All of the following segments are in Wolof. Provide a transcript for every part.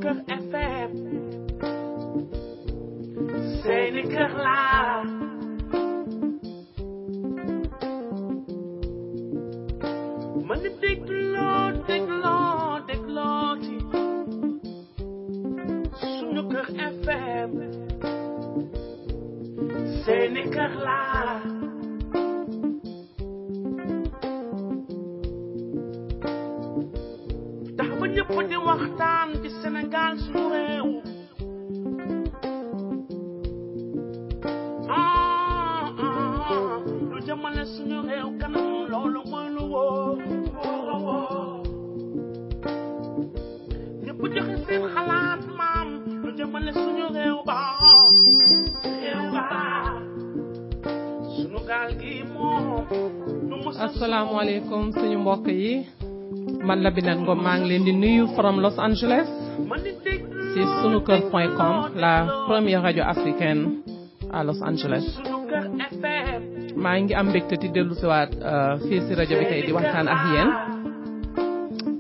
Kër FM seeni kër laa mën a dégloo ci suñu Kër FM seeni kër laa tax ba ñëpp di waxtaan ci Sénégal suñu réew lu jëmale suñu réew kanam loolu mooy lu wóor ñëpp joxe seen xalaat maam lu jëmale suñu réew ba suñu gaal gi moom asalaamaaleykum suñu mbokk yi man la Binet Ngom maa ngi leen di nuyu from Los Angeles ci sunuker.com la première radio africaine à Los Angeles maa ngi am mbégte di dellu si waat fii si rajo bi tey di waxtaan ak yéen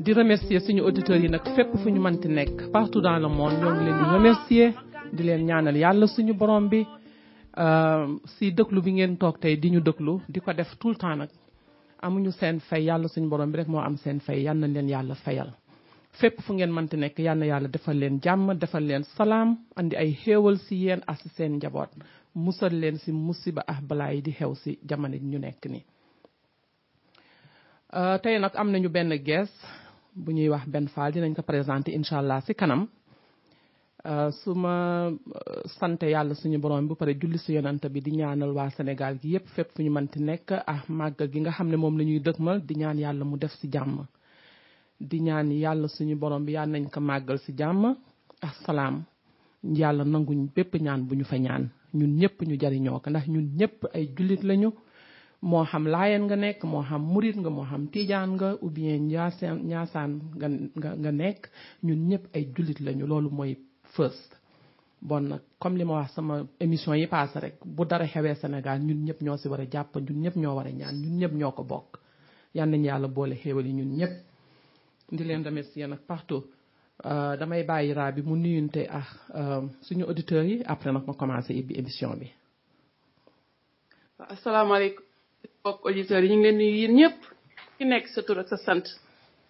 di remercier suñu auditeurs yi nag fépp fu ñu mënti nekk partout dans le monde ñoo ngi leen di remercier di leen ñaanal yàlla suñu borom bi si dëglu bi ngeen toog tey di ñu dëglu di ko def tout le temps nag amuñu seen fay yàlla suñu borom bi rek moo am seen fay yal na leen yàlla fayal fépp fu ngeen mënti nekk yal na yàlla defal leen jàmm defal leen salaam andi ay xéewal si yéen ak si seen njaboot musal leen si musiba ak balaa yi di xew si jamono ji ñu nekk nii. tey nag am nañu benn guest bu ñuy wax Ben Fall dinañ ko présenter incha allah si kanam su ma sant yàlla suñu borom bu pare julli si yonante bi di ñaanal waa Sénégal gi yépp fépp fu ñu mënti nekk ak màggal gi nga xam ne moom la ñuy dëgmal di ñaan yàlla mu def si jàmm di ñaan yàlla suñu borom bi yàlla nañ ko màggal si jàmm ak salaam yàlla nanguñ bépp ñaan bu ñu fa ñaan ñun ñëpp ñu jariñoo ko ndax ñun ñëpp ay jullit lañu moo xam laayeen nga nekk moo xam murit nga moo xam tijaan nga ou bien ñaasaan nga nekk ñun ñëpp ay jullit lañu loolu mooy first bon nag comme li ma wax sama émission yi passé rek bu dara xewee Sénégal ñun ñëpp ñoo si war a jàpp ñun ñëpp ñoo war a ñaan ñun ñëpp ñoo ko bokk yal nañu yàlla boole xéewal yi ñun ñëpp di leen remercier nag partout damay bàyyi raa bi mu nuyunte ak suñu auditeurs yi après nag ma commencé ibbi émission bi. asalaamaaleykum mbokk auditeurs yi ñu ngi leen nuyu yéen ñëpp ki nekk sa tur ak sa sant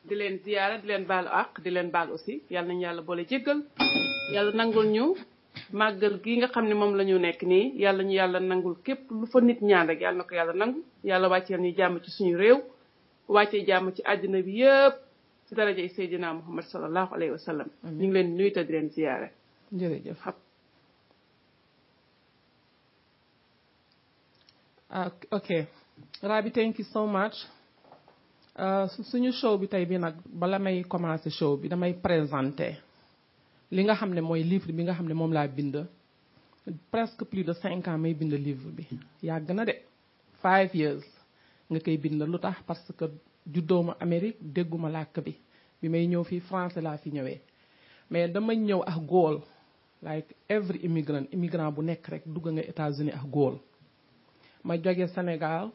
di leen ziyaara di leen baalu àq di leen baal aussi yàlla nañu yàlla boole jéggal yàlla nangul ñu màggal gi nga xam ne moom la ñu nekk nii yàlla ñu yàlla nangul képp lu fa nit ñaan rek yàlla na ko yàlla nangu yàlla wàcceel ñu jàmm ci suñu réew wàccee jàmm ci àddina bi yëpp ci daraja Seydina Muhammad sallallahu alayhi wa sallam ñu ngi leen nuyu te di leen ziyaare jërëjëf ok Rabi thank you so much suñu show bi tey bi nag bala may commencer show bi damay présenter li nga xam ne mooy livre bi nga xam ne moom laa bind presque plus de 5 ans may bind livre bi yàgg na de 5 years nga koy bind lu tax parce que juddooma Amérique dégguma làkk bi may ñëw fii français laa fi ñëwee mais dama ñëw ak goal like every immigrant bu nekk rek dugg nga États-Unis ak goal ma jóge Sénégal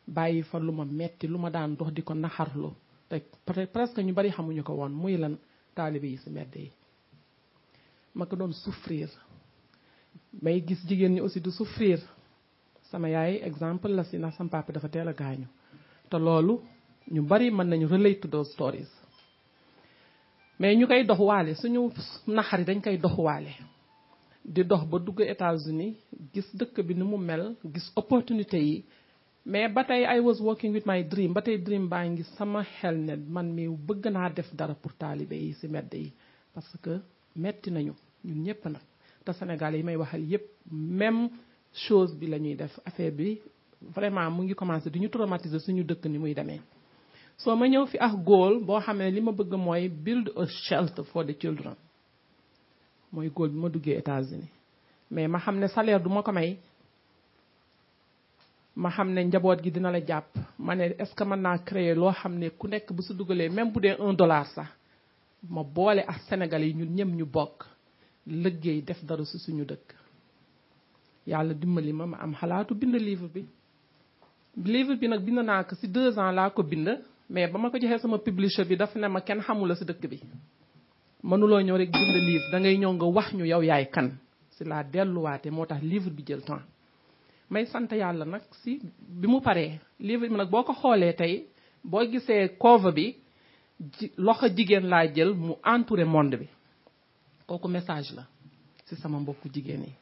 bàyyi fa lu ma metti lu ma daan dox di ko naxarlu te presque ñu bari xamuñu ko woon muy lan taalibe yi ci mbedd yi ma ko doon souffrir may gis jigéen ñi aussi du souffrir sama yaay exemple la si ndax sama papa dafa teel a gaañu te loolu ñu bari mën nañu relate to those stories mais ñu koy dox waale suñu naxari dañ koy dox waale di dox ba dugg États-Unis gis dëkk bi ni mu mel gis opportunité yi mais ba tey I was working with my dream ba tey dream baa ngi sama xel ne man mi bëgg naa def dara pour taalibe yi ci mbedd yi parce que metti nañu ñun ñëpp nag te Sénégal yi may waxal yépp même chose bi la ñuy def affaire bi vraiment mu ngi commencé di ñu traumatiser suñu dëkk ni muy demee soo ma ñëw fi ak goal boo xam ne li ma bëgg mooy build a shelter for the children mooy goal bi ma duggee États-Unis mais ma xam ne salaire du ma ko may ma xam ne njaboot gi dina la jàpp ma ne est-ce que mën naa créer loo xam ne ku nekk bu su dugalee même bu dee $1 sax ma boole ak Sénégalais yi ñun ñëpp ñu bokk liggéey def dara si suñu dëkk yàlla dimbali ma am xalaatu bind livre bi nag bind naa ko si 2 ans laa ko bind mais ba ma ko joxee sama publisher bi daf ne ma kenn xamula si dëkk bi mënuloo ñëw rek bind livre da ngay ñëw nga wax ñu yow yaay kan si laa delluwaate moo tax livre bi jël temps may sant yàlla nag si bi mu paree livre bi nag boo ko xoolee tey boo gisee cover bi loxo jigéen laa jël mu entouré monde bi kooku message la si sama mbokku jigéen yi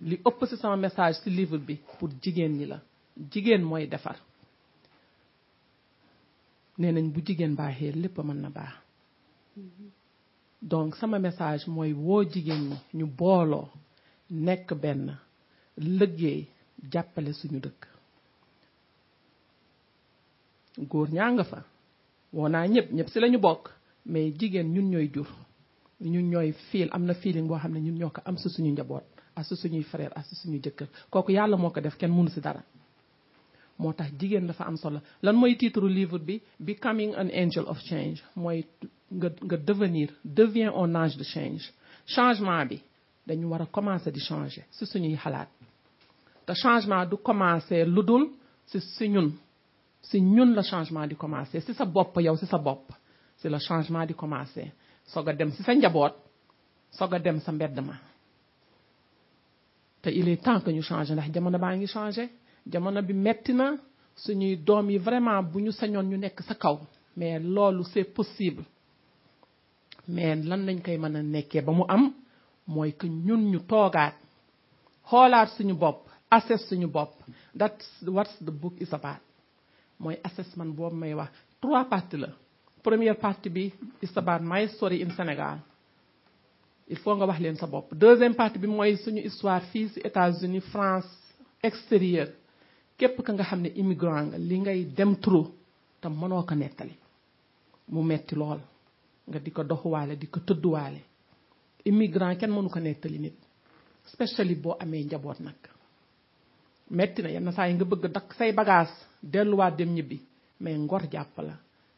li ëpp si sama message si livre bi pour jigéen ñi la jigéen mooy defar nee nañ bu jigéen baaxee lépp mën na baax donc sama message mooy woo jigéen ñi ñu booloo nekk benn liggéey jàppale suñu dëkk góor ñaa nga fa woo naa ñëpp si lañu bokk mais jigéen ñun ñooy jur ñun ñooy am na feeling boo xam ne ñun ñoo ko am si suñu njaboot ak si suñuy frère ak si suñu jëkkër kooku yàlla moo ko def kenn mënu si dara moo tax jigéen dafa am solo lan mooy titre livre bi Becoming an Angel of Change mooy nga deviens un ange de change changement bi dañu war a commencer di changer si suñuy xalaat te changement du commencer lu dul si ñun la changement di commencer si sa bopp yow si sa bopp si la changement di commencer soog a dem si sa njaboot soog a dem sa mbedd ma te il est temps que ñu changer ndax jamono baa ngi changer jamono bi metti na suñuy doom yi vraiment bu ñu sañoon ñu nekk sa kaw mais loolu c'est possible mais lan lañ koy mën a nekkee ba mu am mooy que ñun ñu toogaat xoolaat suñu bopp assess suñu bopp that's what the book is about mooy assessment boobu may wax 3 parties la première partie bi is about my story in Sénégal il faut nga wax leen sa bopp deuxième partie bi mooy suñu histoire fii ci États-Unis France extérieur képp ka nga xam ne immigrant nga li ngay dem trop te mënoo ko nettali mu metti lool nga di ko doxuwaale di ko tëdduwaale immigrant kenn mënu ko nettali nit especially boo amee njaboot nag metti na yenn saa yi nga bëgg dakk say bagage delluwaat dem ñibbi mais ngor jàpp la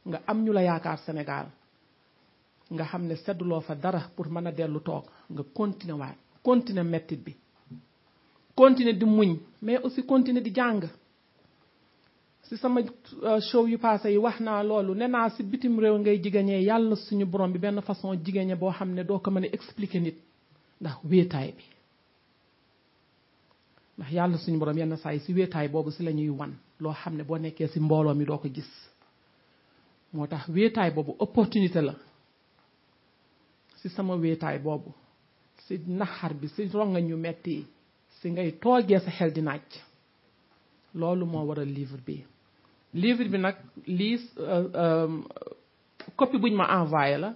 nga am ñu la yaakaar Sénégal nga xam ne sedduloo fa dara pour mën a dellu toog nga continuer mettit bi continuer di muñ mais aussi continuer di jàng si sama show yu passé yi wax naa loolu nee naa si bitim réew ngay jigéñee yàlla suñu borom bi benn façon jigéñe boo xam ne doo ko mën a expliquer nit ndax wéetaay bi ndax yàlla suñu borom yenn saa yi si wéetaay boobu si la ñuy wan loo xam ne boo nekkee si mbooloo mi doo ko gis moo tax wéetaay boobu opportunité la si sama wéetaay boobu si naxar bi si ronga ñu metti si ngay toogee sa xel di naaj loolu moo waral livre bi nag lii copie buñ ma envoyé la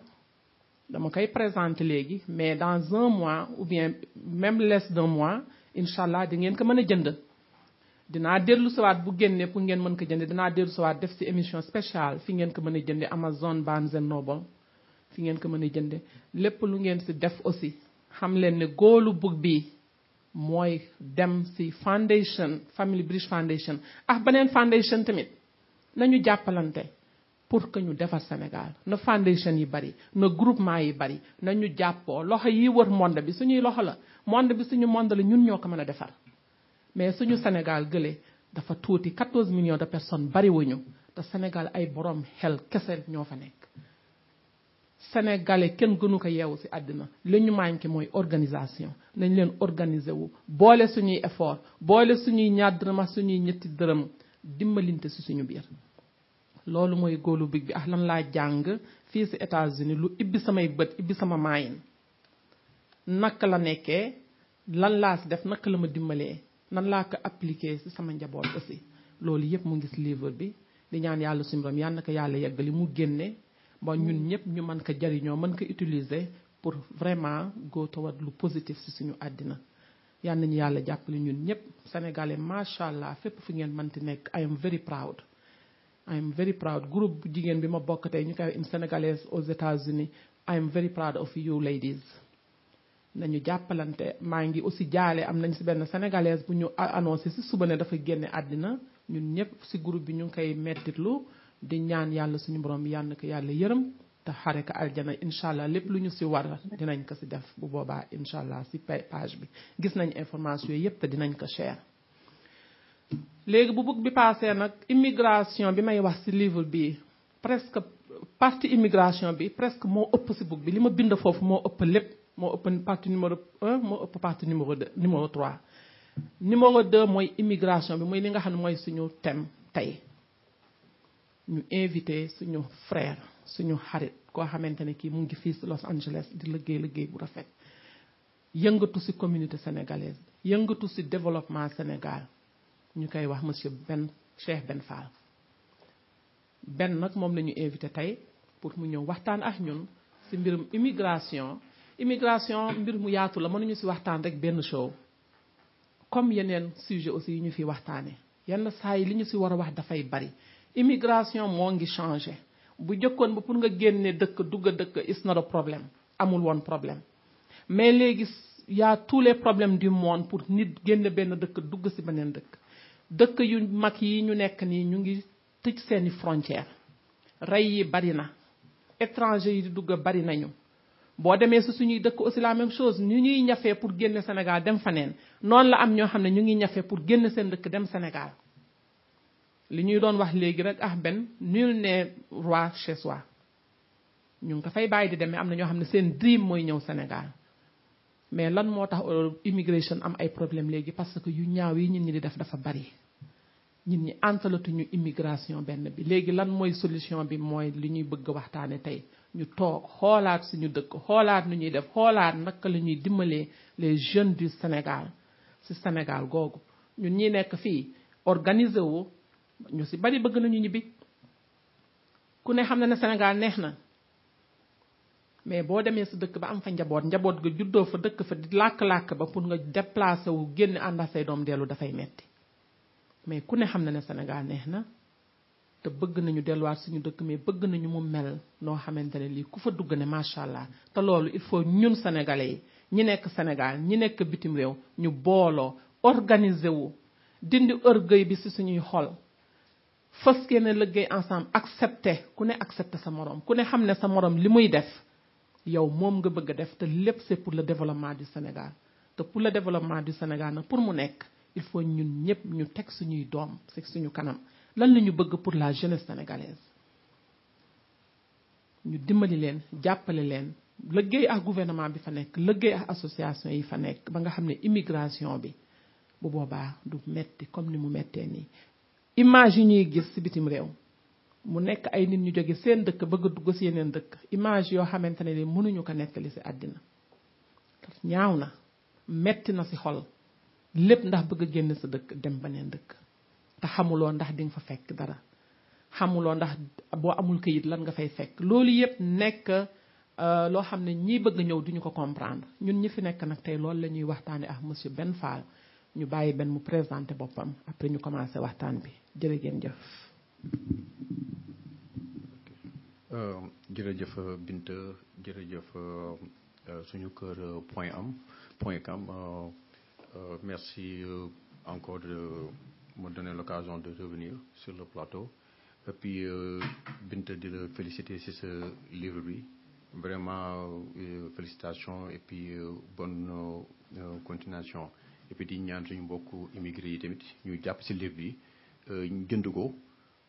dama koy présenter léegi mais dans 1 mois ou bien même less d'1 mois incha allah di ngeen ko mën a jënd dinaa dellu siwaat bu génnee pour ngeen mën ko jënd dinaa dellu siwaat def ci émission spéciale fi ngeen ko mën a jënde Amazon Barnes and Noble fi ngeen ko mën a jënde lépp lu ngeen ci def aussi xam leen ne góolu book bi mooy dem ci foundation Family Bridge Foundation ak beneen foundation tamit nañu jàppalante pour que ñu defar Sénégal na foundation yi bari na groupement yi bari nañu jàppoo loxo yi wër monde bi suñuy loxo la monde bi suñu monde la ñun ñoo ko mën a defar mais suñu Sénégal gële dafa tuuti 14 millions de personnes bari wuñu te Sénégal ay borom xel kese ñoo fa nekk Sénégalais kenn gënu ko yeewu ci àddina li ñu manqué mooy organisation nañ leen organiser wu boole suñuy effort boole suñuy ñaar dërëm ak suñuy ñetti dërëm dimbalinte ci suñu biir loolu mooy góolu big bi ak lan laa jàng fii ci États-Unis lu ibbi samay bët ibbi sama maayin naka la nekkee lan laa ci def naka la ma dimbalee nan laa ko appliquer ci sama njaboot aussi loolu yëpp mu ngi ci livre bi di ñaan yàlla suñu borom yal na ko yàlla yeggali mu génne ba ñun ñëpp ñu mën ko jariñoo mën ko utiliser pour vraiment go toward lu positif ci suñu àddina yal nañu yàlla jàppale ñun ñëpp sénégalais macha allah fépp fu ngeen mënti nekk I am very proud groupe bu jigéen bi ma bokk tey ñu koy une sénégalaise aux États-Unis I am very proud of you ladies nañu jàppalante maa ngi aussi jaale am nañ ci benn sénégalaise bu ñu annoncé ci suba ne dafa génne àddina ñun ñëpp ci groupe bi ñu ngi koy mettitlu di ñaan yàlla suñu borom yàlla na ko yàlla yërëm te xare ko aljana incha allah lépp lu ñu ci war dinañ ko ci def bu boobaa incha allah ci page bi gis nañ information yooyu yëpp te dinañ ko share. léegi bu bugg bi passé nag immigration bi may wax ci livre bi presque partie immigration bi presque moo ëpp si book bi li ma bind foofu moo ëpp lépp moo ëpp partie numéro 1 moo ëpp partie numéro 2 numéro 3 numéro 2 mooy immigration bi mooy li nga xam ne mooy suñu thème tey ñu invité suñu frère suñu xarit koo xamante ne kii mu ngi fii si Los Angeles di liggéey bu rafet yëngatu si communauté sénégalaise yëngatu si développement Sénégal ñu koy wax monsieur Cheikh Ben Fall Ben nag moom la ñu invité tey pour mu ñëw waxtaan ak ñun si mbirum immigration mbir mu yaatu la mënuñu si waxtaan rek benn show comme yeneen sujet aussi yi ñu fi waxtaane yenn saa yi li ñu si war a wax dafay bari immigration moo ngi changé bu jëkkoon ba pour nga génne dëkk dugg dëkk is not a problème amul woon problème mais léegi y a tous les problèmes du monde pour nit génne benn dëkk dugg si beneen dëkk yu mag yi ñu nekk nii ñu ngi tëj seeni frontière rey yi bari na étranger yi di dugg bari nañu boo demee si suñuy dëkk aussi la même chose ñu ñuy ñafee pour génne Sénégal dem faneen noonu la am ñoo xam ne ñu ngi ñafee pour génne seen dëkk dem Sénégal li ñuy doon wax léegi rek Ben nul n'est roi chez soi ñu ngi ko fay bàyyi di demee am na ñoo xam ne seen dream mooy ñëw Sénégal mais lan moo tax immigration am ay problème léegi parce que yu ñaaw yi nit ñi di def dafa bari nit ñi antalatuñu immigration benn bi léegi lan mooy solution bi mooy li ñuy bëgg waxtaane tey ñu toog xoolaat suñu dëkk xoolaat nu ñuy def xoolaat naka la ñuy dimbalee les jeunes du Sénégal ci Sénégal googu ñun ñi nekk fii organiser wu ñu ci bari bëgg nañu ñibbi ku ne xam na ne Sénégal neex na mais boo demee sa dëkk ba am fa njaboot ga juddoo fa dëkk fa di làkk-làkk ba pour nga déplacer wu génn ànd ak say doom dellu dafay metti mais ku ne xam na ne Sénégal neex na te bëgg nañu delluwaat suñu dëkk mais bëgg nañu mu mel noo xamante ne lii ku fa dugg ne macha allah te loolu il faut ñun sénégalais yi ñi nekk Sénégal ñi nekk bitim réew ñu booloo organiser wu dindi orgueil bi ci suñuy xol fas yéene liggéey ensemble accepter ku ne accepter sa morom ku ne xam ne sa morom li muy def yow moom nga bëgg a def te lépp c'est pour le développement du Sénégal te pour le développement du Sénégal nag pour mu nekk il faut ñun ñëpp ñu teg suñuy doom ci suñu kanam lan la ñu bëgg pour la jeunesse sénégalaise ñu dimbali leen jàppale leen liggéey ak gouvernement bi fa nekk liggéey ak association yi fa nekk ba nga xam ne immigration bi bu boobaa du metti comme ni mu mettee nii image yi ñuy gis ci bitim réew mu nekk ay nit ñu jóge seen dëkk bëgg a dugg ci yeneen dëkk image yoo xamante ne mënuñu ko nettali ci àddina ñaaw na metti na ci xol lépp ndax bëgg a génn sa dëkk dem beneen dëkk te xamuloo ndax di nga fa fekk dara xamuloo ndax boo amul këyit lan nga fay fekk loolu yépp nekk loo xam ne ñii bëgg ñëw duñu ko comprendre ñun ñi fi nekk nag tey loolu la ñuy waxtaane ak monsieur Ben Fall ñu bàyyi Ben mu présenté boppam après ñu commencé waxtaan bi jërë ngeen jëf. jërëjëf Binta jërëjëf suñu kër point com merci encore de me donner l'occasion de revenir sur le plateau et puis Binta di la féliciter ci ce livre bi vraiment félicitations et puis bonne continuation et puis di ñaan suñu mbokk immigré yi tamit ñu jàpp ci livre bi ñu jënd ko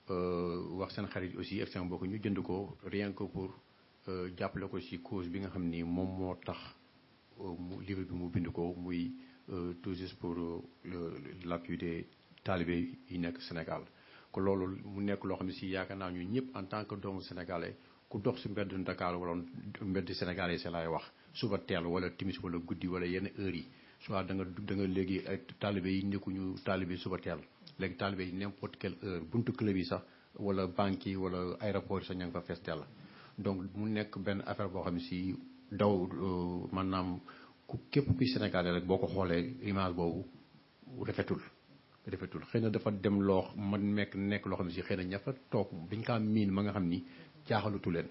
wax seen xarit aussi ak seen mbokk ñu jënd ko rien que pour jàppale ko ci cause bi nga xam ni moom moo tax livre bi mu bind ko muy tout juste pour l'appui des talibés yi nekk Sénégal ko loolu mu nekk loo xam ne ci yaakaar naa ñu ñëpp en tant que doomu sénégalais ku dox ci mbedd Dakar wala mbedd sénégalais c'est laay wax suba teel wala timis wala guddi wala yenn heures yi soit da nga léegi ay talibé yi nekkuñu talibé suba teel léegi talibé yi n'importe quelle heure buntu club yi sax wala banque yi wala aéroport yi sax ña nga fa fees teel donc mu nekk benn affaire boo xam ne ci daw maanaam ku képp kuy sénégalais rek boo ko xoolee image boobu rafetul xëy na dafa dem loo man nekk loo xam ne ci xëy na ña fa toog biñ kaa miin ma nga xam ni jaaxalutu leen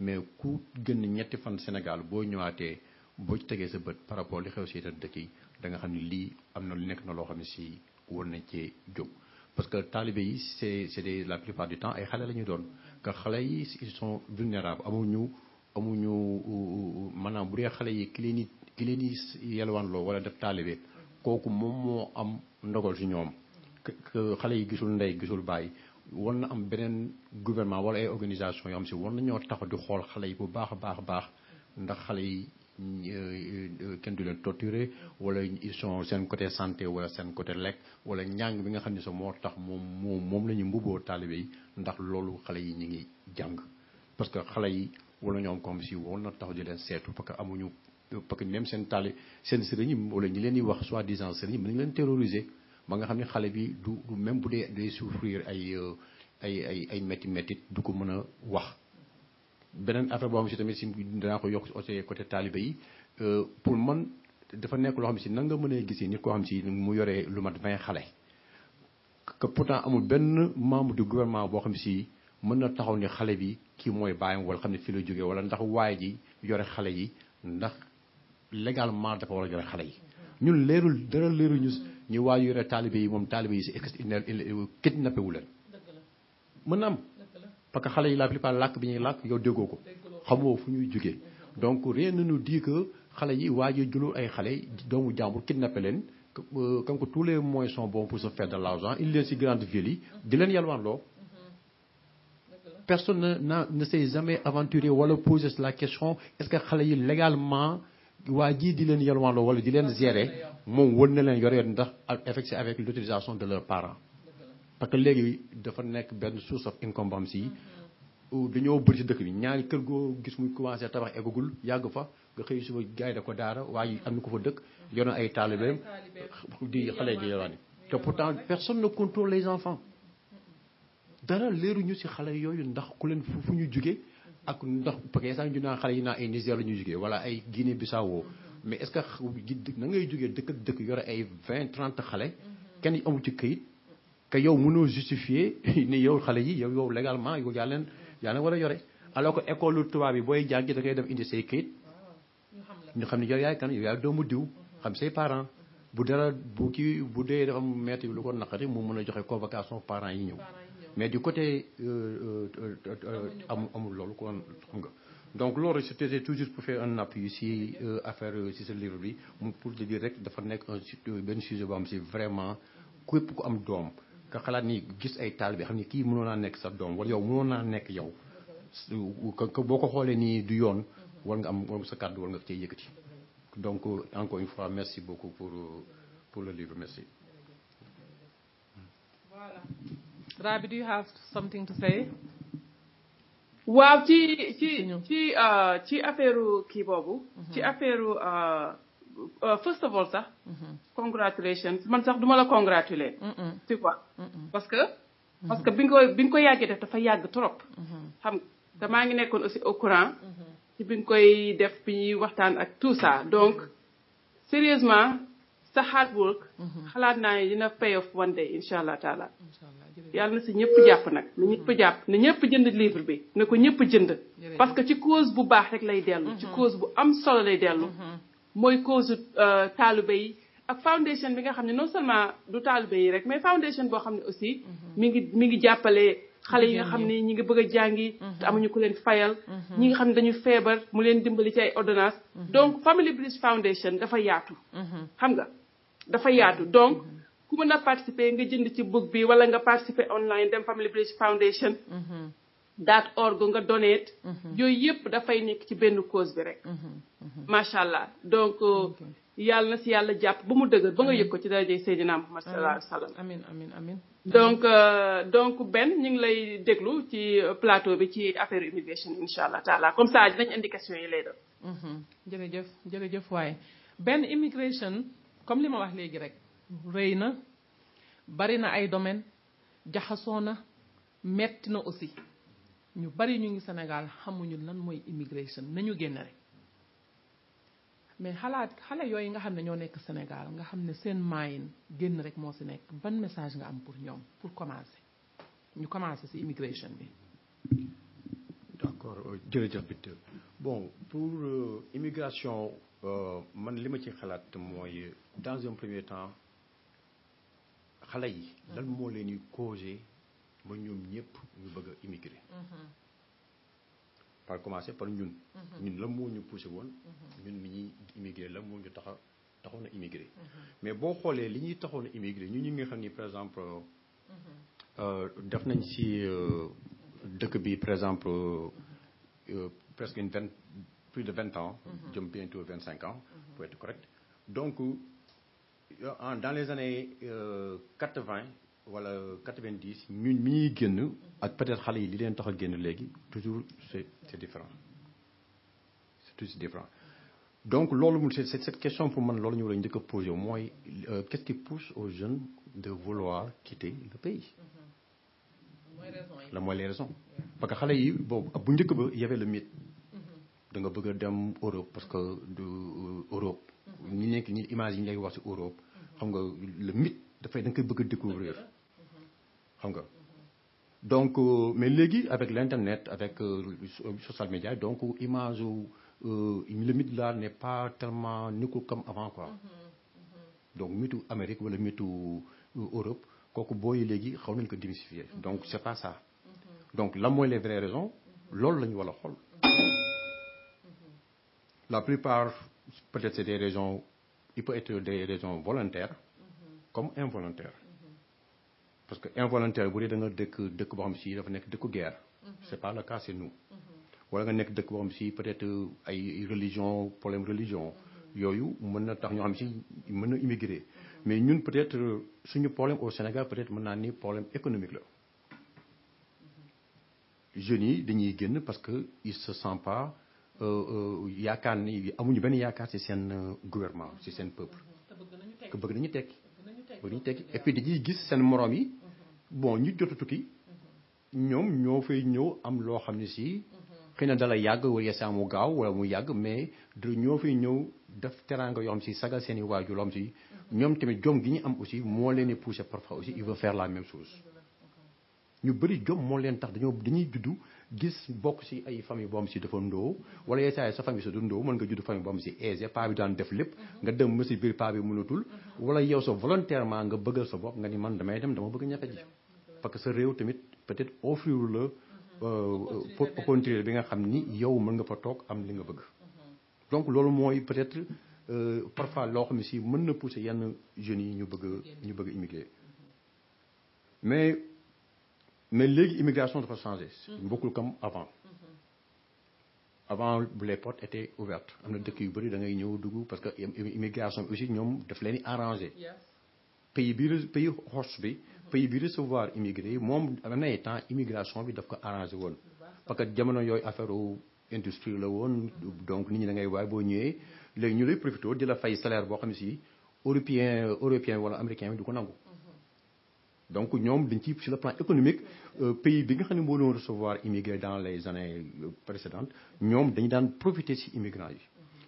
mais ku gën ñetti fan Sénégal boo ñëwaatee boo ci tegee sa bët par rapport li xew ci yeneen dëkk yi da nga xam ni lii am na lu nekk na loo xam ne ci war nañ cee jóg parce que talibé yi c'est des la plupart du temps ay xale la ñuy doon que xale yi ils sont vulnérables amuñu maanaam bu dee xale yi ki leen di yelwaanloo wala def talibé kooku moom moo am ndogal ci ñoom que xale yi gisul ndey gisul bàyyi war na am beneen gouvernement wala ay organisation yoo xam si war nañoo taxaw di xool xale yi bu baax a baax ndax xale yi kenn du leen torturer wala ils sont seen côté santé wala seen côté lekk wala njàng bi nga xam ne sax moo tax moom la ñu mbubboo taalibe yi ndax loolu xale yi ñu ngi jàng parce que xale yi wala ñoom comme si war na taxaw di leen seetu parce que amuñu parce que même seen sëriñ yi wala ñi leen di wax soi-disant sëriñ yi mën nañu leen terroriser ba nga xam ne xale bi du même bu dee day souffrir ay métti du ko mën a wax. beneen affaire boo xam si tamit si danaa ko yokk aussi côté taalibe yi pour man dafa nekk loo xam si nan nga mën a gisee nit koo xam si mu yoree lu mat 20 xale que pourtant amul benn membre du gouvernement boo xam si mën na taxaw ni xale bi kii mooy bàyyam wala xam ne fii la jógee wala ndax waaye ji yore xale yi ndax légalement dafa war a yore xale yi ñun leerul dara leerul ñu waa yore taalibe yi moom taalibe yi si kidnappé wu leen mën na am parce que xale yi la plupart làkk bi ñuy làkk yow déggoo ko xamoo fu ñuy jógee donc rien ne nous dit que xale yi waa ji jëlul ay xale doomu jàmbur kidnappé leen comme que tous les moyens sont bons pour se faire de l'argent il leen si grande ville yi di leen yalwaanloo personne ne s'est jamais aventuré wala posé la question est-ce que xale yi légalement waa ji di leen yalwaanloo wala di leen gérer moom wër na leen yore ndax effectué avec l'autorisation de leurs parents parce que léegi dafa nekk benn source of income bam si dañoo bëri si dëkk bi ñaari kër goo gis muy commencé tabax eggagul yàgg fa nga xëy suba gars yi da ko daara waaye am na ko fa dëkk yor na ay taalibeem di xale di yalwaani te pourtant personne ne contrôle les enfants dara leeruñu si xale yooyu ndax ku leen fu ñu jugee ak ndax parce que sax ñu naan xale yi naa ay Niger la ñuy jugee wala ay Guinée Bissau mais est-ce que na ngay jugee dëkk yore ay 20 30 xale kenn amul ci këyit que yow mënoo justifier ni yow xale yi yow légalement yow yaa leen war a yore alors que école tubaab bi booy jàngi da ngay dem indi say këyit ñu xam ne yow yaay kan yow yaay doomu diw xam say parents bu dara bu dee dafa am maître bi lu ko naqari mu mën a joxe convocation parents yi ñëw mais du côté amul loolu kon xam nga donc loolu c'était toujours pour faire un appui si affaire si ce livre bi pour te dire rek dafa nekk benn sujet boo xam si vraiment képp ku am doom nga xalaat ni gis ay taalibe xam ni kii mënoon naa nekk sa doom wala yow mënoon naa nekk yow boo ko xoolee nii du yoon war nga am sa kàddu war nga cee yëkkati donc encore une fois merci beaucoup pour le livre merci. Voilà. Rabi, do you have something to say? waaw ci affaire kii boobu. ci affaire first of all sax. congratulations man sax duma la congratuler. tu vois. parce que bi nga ko yàggee def dafa yàgg trop. xam nga te maa ngi nekkoon aussi au courant. ci bi nga koy def bi ñuy waxtaan ak tout ça donc sérieusement sa hard work. xalaat naa ne dina pay off one day incha allah taala. yàlla na si ñëpp jàpp nag na ñëpp jàpp na ñëpp jënd livre bi na ko ñëpp jënd. parce que ci cause bu baax rek lay dellu. ci cause bu am solo lay dellu. mooy cause taalibe yi ak foundation bi nga xam ne non seulement du taalibe yi rek mais foundation boo xam ne aussi. mi ngi jàppale xale yi nga xam ne ñi ngi bëgg a jàngi. te amuñu ku leen fayal. ñi nga xam ne dañu feebar mu leen dimbali ci ay ordonnance donc Family Bridge Foundation dafa yaatu. xam nga dafa yaatu donc. ku mën a participer nga jënd ci book bi wala nga participer online dem Family Bridge Foundation. .org nga donate. yooyu yëpp dafay nekk ci benn cause bi rek. macha allah donc yàlla na si yàlla jàpp ba mu dëgër ba nga yëg ko ci darajay Seydina Muhammad sallallahu alayhi wa sallam. amiin donc Ben ñu ngi lay déglu ci plateau bi ci affaire immigration incha allah taala comme ça dinañ indi question yi lay doon. jërëjëf waaye Ben immigration comme li ma wax léegi rek. rëy na bari na ay domaine jaxasoo na metti na aussi ñu bari ñu ngi Sénégal xamuñu lan mooy immigration nañu génn rek mais xale yooyu nga xam ne ñoo nekk Sénégal nga xam ne seen maayin génn rek moo ci nekk ban message nga am pour ñoom pour commencer ñu commencer ci immigration bi. d'accord jërëjëf Binta bon pour immigration man li ma ci xalaat mooy dans un premier temps. xale yi lan moo leen di causé ba ñoom ñëpp ñu bëgg a immigrer par commencer par ñun lan moo ñu poussé woon ñun mi ñuy immigrer lan moo ñu taxoon a immigrer mais boo xoolee li ñuy taxoon a immigrer ñu nga xam ni par exemple def nañ ci dëkk bi par exemple presque plus de 20 ans. jëm bientôt 25 ans. pour être correct. Donc dans les années 80 wala 90 ñun mi ñuy génn ak peut-être xale yi li leen tax a génn léegi toujours c'est différent. C'est toujours différent. Donc loolu c'est cette question pour man loolu ñu war a njëkk a posé mooy qu'est-ce qui pousse aux jeunes de vouloir quitter le pays. la mooy les raisons. parce que xale yi boobu bu njëkk ba y avait le mythe. da nga bëgg a dem Europe parce que du Europe. ñi nekk ñi image yi ñu lay wax ci Europe. xam nga le mythe dafay da nga koy bëgg a découvrir xam nga. donc mais léegi avec l'internet avec social media donc image le mythe là n'est pas tellement nekkul comme avant quoi. donc mythu Amérique wala mythu Europe kooku booy léegi xaw nañ ko démystifier donc c'est pas ça. donc lan mooy les vraies raisons loolu la ñu war a xool. la plupart peut-être c'est des raisons il peut être des raisons volontaires comme involontaires. parce que involontaire bu dee da nga dëkk boo xam si dafa nekk dëkku guerre. c'est pas le cas c'est nous. wala nga nekk dëkk boo xam si peut-être ay religion problème religion. yooyu mën na tax ñoo xam si mën na immigrer. mais ñun peut-être suñu problème au Sénégal peut-être mën naa ni problème économique la. jeunes yi dañuy génn parce que ils se sentent pas yaakaar ni amuñu benn yaakaar ci seen gouvernement ci seen peuple. que bëgg nañu tekki. et puis dañuy gis seen moroom yi bon ñu jot a tukki ñoom ñoo fay ñëw am loo xam ne si xëy na dala yàgg wala saa mu gaaw wala mu yàgg mais ñoo fay ñëw def teraanga yoo xam si sagal seen i waajur yoo xam si ñoom tamit jom gi ñu am aussi moo leen di pousser parfois aussi il veut faire la même chose. ñu bëri jom moo leen tax dañuy juddu gis bokk ci ay famille boo xam si dafa ndóo wala yenn saa yi sa famille sa du ndóo mën nga judd famille boo xam si aisé paa bi daan def lépp nga dem ma si biir paa bi mënatul wala yow sa volontairement nga bëggal sa bopp nga ni man damay dem dama bëgg ñafe ji parce que sa réew tamit peut-être offrir la opportunité bi nga xam ni yow mën nga fa toog am li nga bëgg. donc loolu mooy peut-être parfois loo xam ne si mën na pousser yenn jeunes yi ñu bëgg immigrer mais léegi immigration dafa changé. bokkul comme avant. avant les portes étaient ouvertes am na dëkk yu bëri da ngay ñëw dugg parce que immigration bi aussi ñoom daf leen di arrangé. pays host bi pays bi recevoir immigré yi moom am na ay temps immigration bi daf ko arrangé woon. parce que jamono yooyu affaire industrie la woon donc nit ñi da ngay waay boo ñëwee léegi ñu lay profité di la fay salaire boo xam ne si européen wala américain bi du ko nangu. donc ñoom dañ ci sur le plan économique pays bi nga xam ne moo doon recevoir immigré dans les années précédentes ñoom dañu daan profiter ci immigrants yi.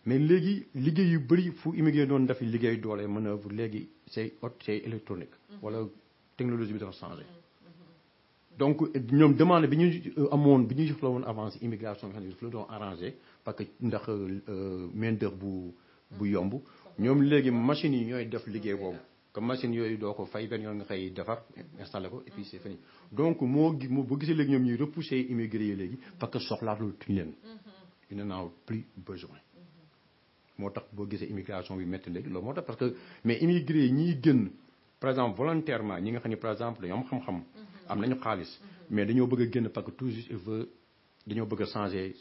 mais léegi liggéey yu bëri fu immigré doon def liggéey doole manœuvre léegi c'est électronique. wala technologie bi dafa changé. donc ñoom demande bi ñu amoon bi ñu joxla woon avance immigration bi xam ne daf la doon arrangé parce que ndax main d'œuvre bu yomb ñoom léegi machines yi ñooy def liggéey boobu. comme machine yooyu doo ko fay benn yoon nga xëy defar installé ko et puis c'est fini donc boo gisee léegi ñoom ñuy repousser immigré yi léegi parce que soxlaatul tuñ leen ils n'en ont plus besoin moo tax boo gisee immigration bi métti léegi loolu moo tax parce que mais immigré yi ñiy gën par exemple volontairement ñi nga xam ne par exemple dañoo am xam-xam am nañu xaalis mais dañoo bëgg a génn parce que toujours dañoo bëgg a changer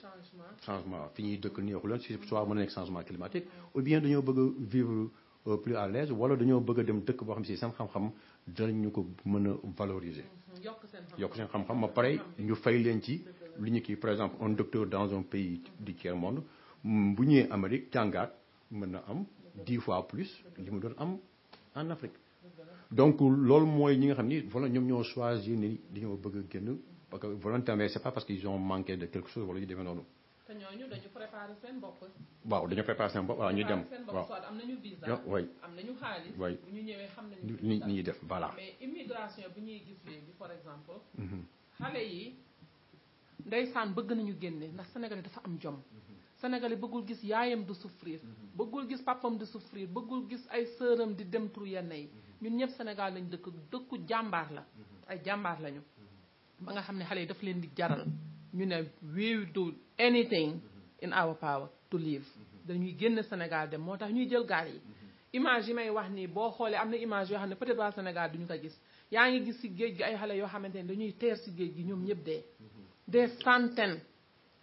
changement fi ñuy dëkk neexu leen si soit mën na nekk changement climatique ou bien dañoo bëgg a vivre plus à l'aise wala dañoo bëgg a dem dëkk boo xam si seen xam-xam danañu ko mën a valoriser. yokk seen xam-xam ba pare ñu fay leen ci li ñu kii par exemple un docteur dans un pays du tiers monde bu ñëwee Amérique jàngaat mën na am 10 fois plus li mu doon am en Afrique. donc loolu mooy ñi nga xam ni voilà ñoom ñoo choisir ni dañoo bëgg a génn parce que volontairement c'est pas parce qu'ils ont manqué de quelque chose wala ñu demee noonu. te ñooñu dañu préparé seen bopp. waaw dañoo préparé seen bopp waaw ñu dem waaw soit am nañu visa. am nañu xaalis. bu ñu ñëwee xam nañu. ni ñuy def voilà. mais immigration bi ñuy gis léegi par exemple. xale yi ndeysaan bëgg nañu génne ndax sénégalais dafa am jom. sénégalais bëggul gis yaayam du souffrir. bëggul gis papam du souffrir bëggul gis ay sëram di dem tur yenn yi. ñun ñëpp Sénégal lañ dëkku jàmbaar la. ay jàmbaar lañu. ba nga xam ne xale yi daf leen di jaral. ñu ne we will do anything in our power to live dañuy génn Sénégal dem moo tax ñuy jël gaal yi image yi may wax nii boo xoolee am na image yoo xam ne peut-être waa Sénégal duñu ko gis yaa ngi gis si géej gi ay xale yoo xamante ne dañuy teer si géej gi ñoom ñëpp dee des centaines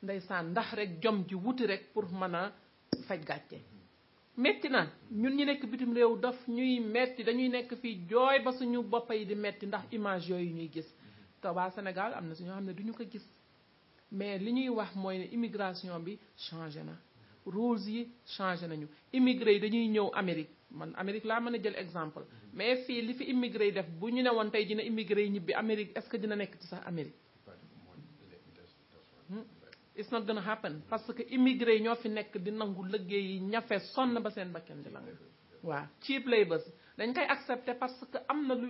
ndeysaan ndax rek jom ji wuti rek pour mën a faj gàcce metti na ñun ñi nekk bitim réew daf ñuy metti dañuy nekk fii jooy ba suñu boppa yi di metti ndax image yooyu ñuy gis te waa Sénégal am na si ñoo xam ne duñu ko gis mais li ñuy wax mooy ne immigration bi changé na rules yi changé nañu immigré yi dañuy ñëw Amérique man Amérique laa mën a jël exemple mais fii li fi immigré yi def bu ñu ne woon tey dina immigré yi ñibbi Amérique est-ce que dina nekk ci sax Amérique it's not gonna happen parce que immigré yi ñoo fi nekk di nangu liggéey yi ñafe sonn ba seen bakkan di lang waaw cheap labour dañ koy accepter parce que am na lu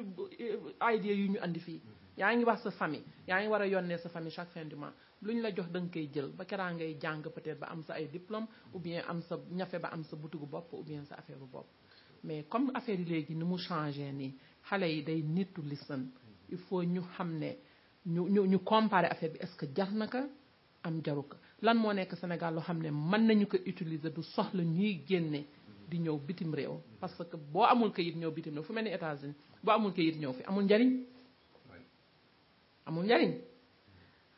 idée yu ñu andi fii yaa ngi wax sa famille yaa ngi war a yónnee sa famille chaque fin du mois lu ñu la jox da nga koy jël ba keraa ngay jàng peut-être ba am sa ay diplôme ou bien am sa ñafe ba am sa butigu bopp ou bien sa affaire bu bopp mais comme affaire yi léegi ni mu changé nii xale yi day need to listen il faut ñu xam ne ñu comparer affaire bi est-ce que jar na ko am jaru ko lan moo nekk Sénégal loo xam ne mën nañu ko utiliser du soxla ñuy génne di ñëw bitim réew parce que boo amul kayit ñëw bitim réew fu mel ni États-Unis boo amul kayit ñëw fi amul njariñ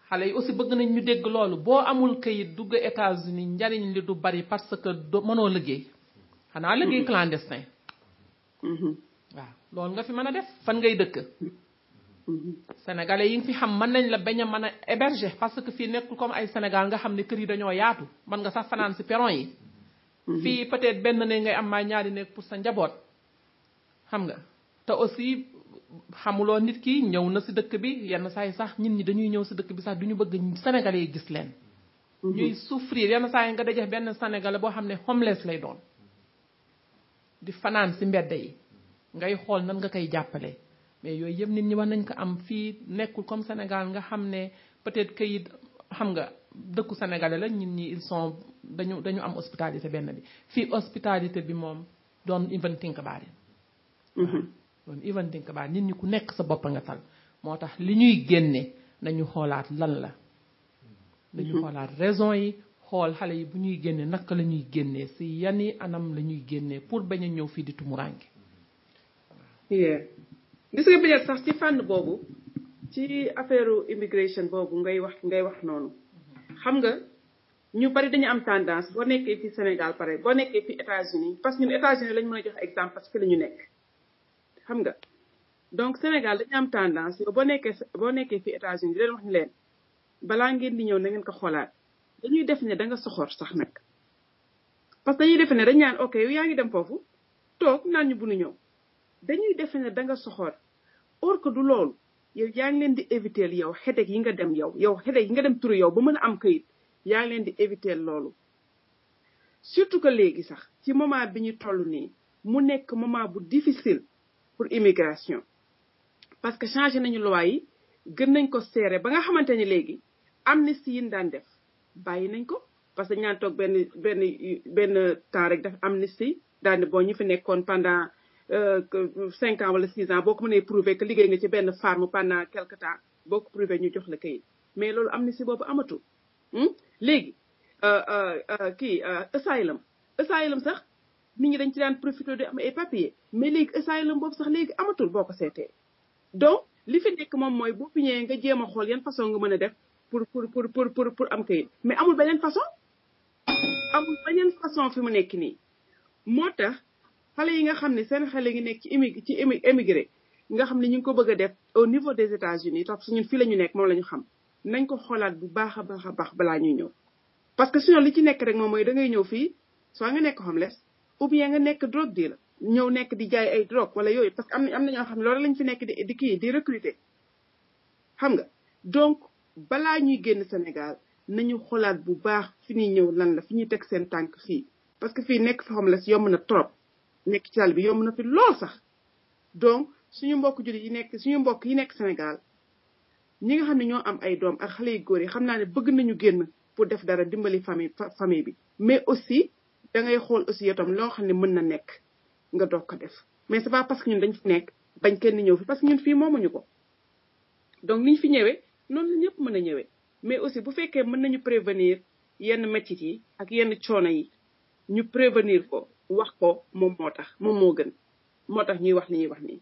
xale yi aussi bëgg nañ ñu dégg loolu boo amul kayit dugg États-Unis njariñ li du bari parce que mënoo liggéey xanaa liggéey clandestin waaw loolu nga fi mën a def fan ngay dëkk sénégalais yi nga fi xam mën nañ la bañ a mën a héberger parce que fii nekkul comme ay Sénégal nga xam ne kër yi dañoo yaatu mën nga sax fanaan si perron yi fii peut-être benn ne ngay am maa ñaari nekk pour sa njaboot xam nga te aussi xamuloo nit ki ñëw na si dëkk bi yenn saa yi sax nit ñi dañuy ñëw si dëkk bi sax duñu bëgg sénégalais yi gis leen ñuy souffrir yenn saa yi nga daje benn sénégalais boo xam ne homeless lay doon di fanaan si mbedd yi ngay xool nan nga koy jàppale mais yooyu yëpp nit ñi war nañ ko am fii nekkul comme Sénégal nga xam ne peut-être kayit xam nga dëkku sénégalais la nit ñi ils sont dañu am hospitalité benn bi fii hospitalité bi moom doon even think about it doon even think about it nit ñi ku nekk sa bopp nga tal moo tax li ñuy génne nañu xoolaat lan la dañu xoolaat raison yi xool xale yi bu ñuy génne naka la ñuy génnee si yani anam la ñuy génnee pour bañ a ñëw fii di tumuranke gis nga peut-être sax ci fànn boobu ci affaire immigration boobu ngay wax noonu xam nga ñu bari dañu am tendance boo nekkee fi Sénégal pare boo nekkee fi États-Unis parce que ñun États-Unis lañ mën a jox exemple parce que la ñu nekk xam nga donc Sénégal dañu am tendance yow boo nekkee fi États-Unis di leen wax ni leen balaa ngeen di ñëw na ngeen ko xoolaat dañuy def ne da nga soxor sax nag parce que dañuy def ne dañ ñaan ok yow yaa ngi dem foofu toog naan ñu bu nu ñëw dañuy def ne da nga soxor or que du loolu yow yaa ngi leen di éviter yow xedeeg yi nga dem yow xedeeg yi nga dem turu yow ba mën a am kayit yaa ngi leen di éviter loolu surtout que léegi sax ci moment bi ñu toll nii mu nekk moment bu difficile pour immigration parce que changé nañu loi yi gën nañ ko serré ba nga xamante ni léegi amnistie yi ñu daan def bàyyi nañ ko parce que dañu naan toog benn temps rek def amnistie daal ne boo ñu fi nekkoon pendant 5 ans wala 6 ans boo ko mënee prouver que liggéey nga ci benn farm pendant quelque temps boo ko prouver ñu jox la kayit mais loolu amnistie boobu amatul léegi asylum sax nit ñi dañ ci daan profité di am ay papier mais léegi asylum boobu sax léegi amatul boo ko seetee donc li fi nekk moom mooy boo fi ñëwee nga jéem a xool yan façon nga mën a def pour am kayit mais amul beneen façon fi mu nekk nii moo tax xale yi nga xam ne seen xale ngi nekk ci émigré nga xam ne ñu ngi ko bëgg a def au niveau des États-Unis tax ñun fii la ñu nekk moom la ñu xam nañ ko xoolaat bu baax a baax balaa ñuy ñëw parce que sinon li ci nekk rek moom mooy da ngay ñëw fii soit nga nekk homeless ou bien nga nekk drogue dealer ñëw nekk di jaay ay drogue wala yooyu parce que am na ñoo xam ne loolu lañ fi nekk di recruter xam nga donc balaa ñuy génn Sénégal nañu xoolaat bu baax fi ñuy ñëw lan la fi ñuy teg seen tànk fii parce que fii nekk fi homeless yomb na trop nekk ci àll bi yomb na fi lool sax donc suñu mbokk yi nekk Sénégal ñi nga xam ne ñoo am ay doom ak xale yu góor yi xam naa ne bëgg nañu génn pour def dara dimbali famille bi mais aussi da ngay xool aussi itam loo xam ne mën na nekk nga doog ko def mais c'est pas parce que ñun dañ fi nekk bañ kenn ñëw fi parce que ñun fii moomuñu ko donc niñ fi ñëwee noonu la ñëpp mën a ñëwee mais aussi bu fekkee mën nañu prévenir yenn métit yi ak yenn coono yi ñu prévenir ko wax ko moom moo tax moom moo gën moo tax ñuy wax li ñuy wax nii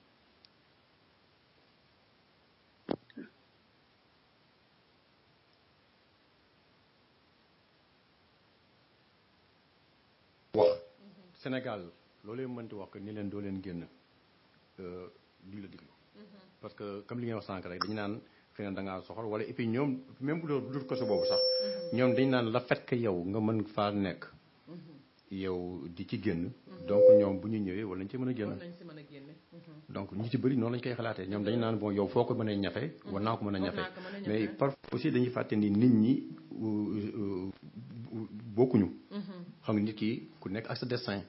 Sénégal loolee mënti wax que ni leen doo leen génn duñ la diglu parce que comme li ngeen wax sànq rek dañu naan xëy na da ngaa soxor wala et puis ñoom même bu dul ko sa boobu sax ñoom dañu naan la fait que yow nga mën faa nekk yow di ci génn donc ñoom bu ñu ñëwee wala ñu ci mën a génn donc ñu ci bëri noonu lañ koy xalaatee ñoom dañu naan bon yow foo ko mën a ñafe war naa ko mën a ñafe mais parfois aussi dañuy fàtte ni nit ñi bokkuñu xam nga nit ki ku nekk ak sa destin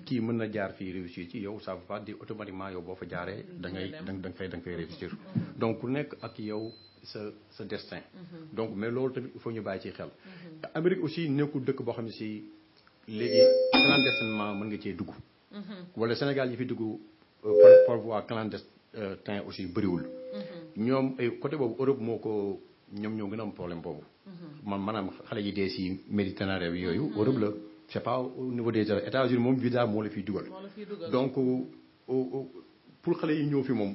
kii mën na jaar fii réussir ci yow ça veut pas dire automatiquement yow boo fa jaaree da nga fay réussir donc ku nekk ak yow sa destin donc mais loolu tamit il faut ñu bàyyi ci xel Amérique aussi nekkul dëkk boo xam ne si léegi clandestinement mën nga cee dugg wala Sénégal yi fi dugg par voie clandestin aussi bëriwul ñoom ay côté boobu Europe moo ko ñoom ñoo gën a am problème boobu maanaam xale yi dee si Méditerranée bi yooyu Europe la c'est pas au niveau des États-Unis moom visa moo la fiy dugal donc pour xale yi ñëw fi moom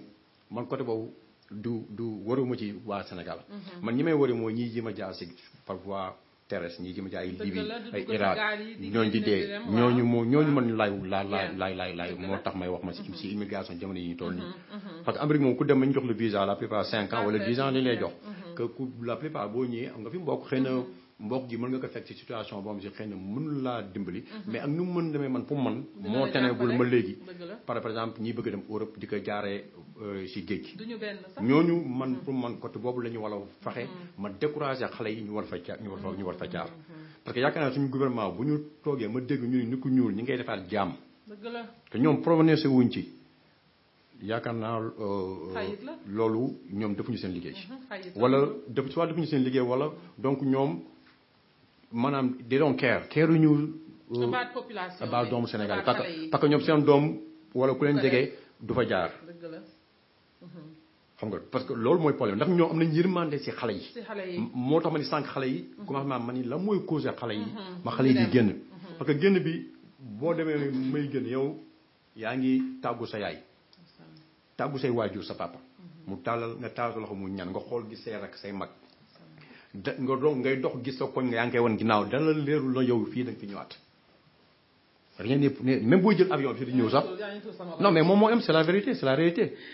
man côté boobu du waruma ci waa Sénégal man ñi may wari mooy ñii ji ma jaar si par voie terrestre ñii ji ma jaar ay Libye ay Irak ñooñu di dee ñooñu man laay moo tax may wax ma si immigration jamono yi ñu toll nii parce que Amérique moom ku dem ba ñu jox le visa la plupart 5 ans wala 10 ans lañ lay jox que la plupart boo ñëwee am nga fi mbokk xëy na mbokk gi mën nga ko fekk ci situation boo xam si xëy na mënul laa dimbali mais ak nu mu mën demee man pour man moo tenewul ma léegi par exemple ñi bëgg a dem Europe di ko jaaree ci géej gi ñooñu man pour man côté boobu la ñu war a fexe ma décourager xale yi ñu war fa jaar parce que yaakaar naa suñu gouvernement bu ñu toogee ma dégg ñu ni ku ñuul ñi ngay defaat jaam te ñoom provenance wuñ ci yaakaar naa loolu ñoom defuñu seen liggéey wala soit defuñu seen liggéey wala donc ñoom maanaam they don't care ñu about doomu Sénégal parce que ñoom seen doom wala ku leen jege du fa jaar xam nga parce que loolu mooy problème ndax ñoom am nañ yërmande ci xale yi moo tax ma ni sànq xale yi commencement ma ni la mooy causé xale yi ma xale yi di génn parce que génn bi boo demee may génn yow yaa ngi tàggu sa yaay tàggu say waajur sa papa mu tàllal nga tàllal loxo mu ñaan nga xool gis say rak say mag nga doon ngay dox gis sa koñ nga yaa ngi koy wan ginnaaw dala leerul la yow fii da nga fi ñëwaat rien n'est même booy jël avion bi di ñëw sax non mais moom moo am c'est la vérité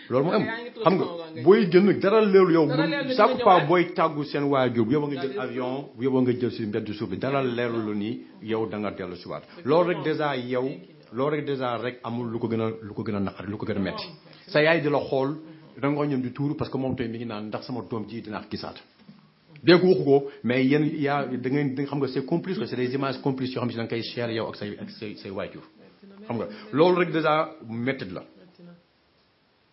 loolu moo am xam nga booy jël dara leerul yow chaque fois booy tàggu seen waajur bu yóbboo nga jël avion bu yóbboo nga jël si mbedd suuf bi dara leerul lu nii yow da nga dellu si waat loolu rek déjà rek amul lu ko gën a naqari lu ko gën a metti sa yaay di la xool da nga ñoom di tuuru parce que moom tey mi ngi naan ndax sama doom ji dinaa gisaat dégg waxu ko mais yéen da ngeen xam nga c'est complice c'est des images complices yoo xam ne da nga koy share yow ak say waajur xam nga loolu rek déjà méthode la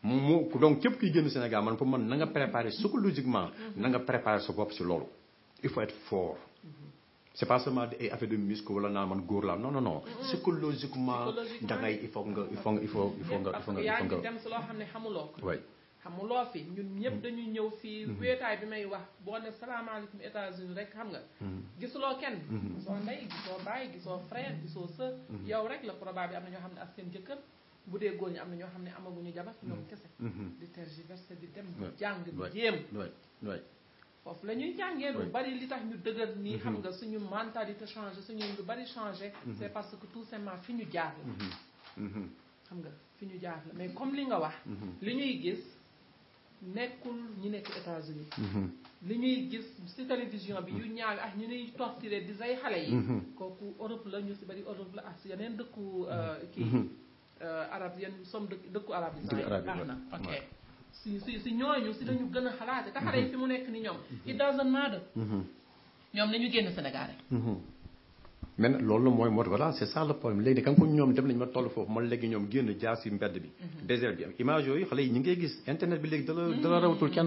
mu donc képp kiy génn Sénégal man pour man na nga préparer psychologiquement na nga préparer sa bopp si loolu il faut être fort c'est pas seulement ay affaire de muscle wala naa man góor la non psychologiquement da ngay il faut nga dem si loo xam ne xamuloo ko xamuloo fi ñun ñëpp dañuy ñëw fii wéetaay bi may wax boo ne salaamaaleykum États-Unis rek xam nga gisuloo kenn gisoo ndey gisoo baay gisoo frère gisoo sœur yow rek la probable am na ñoo xam ne ak seen jëkkër bu dee góor ñi am na ñoo xam ne amaguñu jabar ñoom kese di tergiverser di dem di jàng di jéem foofu la ñuy jàngee lu bari li tax ñu dëgër nii xam nga suñu mentalité changé suñu lu bari changé c'est parce que tout simplement fi ñu jaar la xam nga fi ñu jaar la mais comme li nga wax li ñuy gis nekkul ñi nekk États-Unis li ñuy gis ci télévision bi yu ñaaw ak ñu ñuy torturé di say xale yi kooku Europe la ñu ci bari Europe la ak yeneen dëkku kii arab yenn somme dëkku arab yi sax baax na ok si ñooñu si lañu gën a xalaate te xale yi fi mu nekk ni ñoom it doesn't matter ñoom nañu génn Sénégal rek mais loolu mooy moo voilà c'est ça le problème léegi kan ko ñoom dem nañu ma toll foofu man léegi ñoom génn jaar si mbedd bi désert bi am image yooyu xale yi ñu ngi koy gis internet bi léegi dala rawatul kenn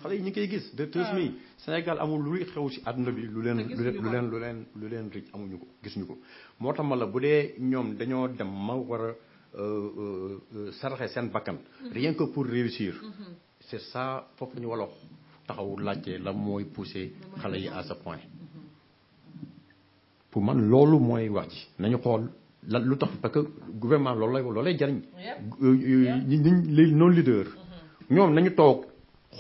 xale yi ñu ngi koy gis de tous mi Sénégal amul luy xew si àdduna bi lu leen rëcc amuñu ko gisuñu ko moo tax ma la bu dee ñoom dañoo dem ma war a saraxe seen bakkan rien que pour réussir c'est ça foofu la ñu war a taxaw laajte la mooy pousser xale yi à ce point pour man loolu mooy wax ci nañu xool lan lu tax parce que gouvernement loolu lay jariñ les non leaders ñoom nañu toog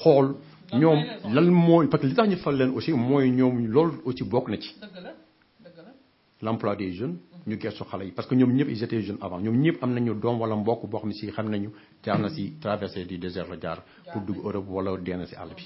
xool ñoom lan mooy parce que li tax ñu fal leen aussi mooy ñoom loolu aussi bokk na ci l'emploi des jeunes ñu gestu xale yi parce que ñoom ñëpp ils étaient jeunes avant ñoom ñëpp am nañu doom wala mbokk boo xam ne si xam nañu jaar na si traversée du désert la jaar pour dugg Europe wala dee si àll bi.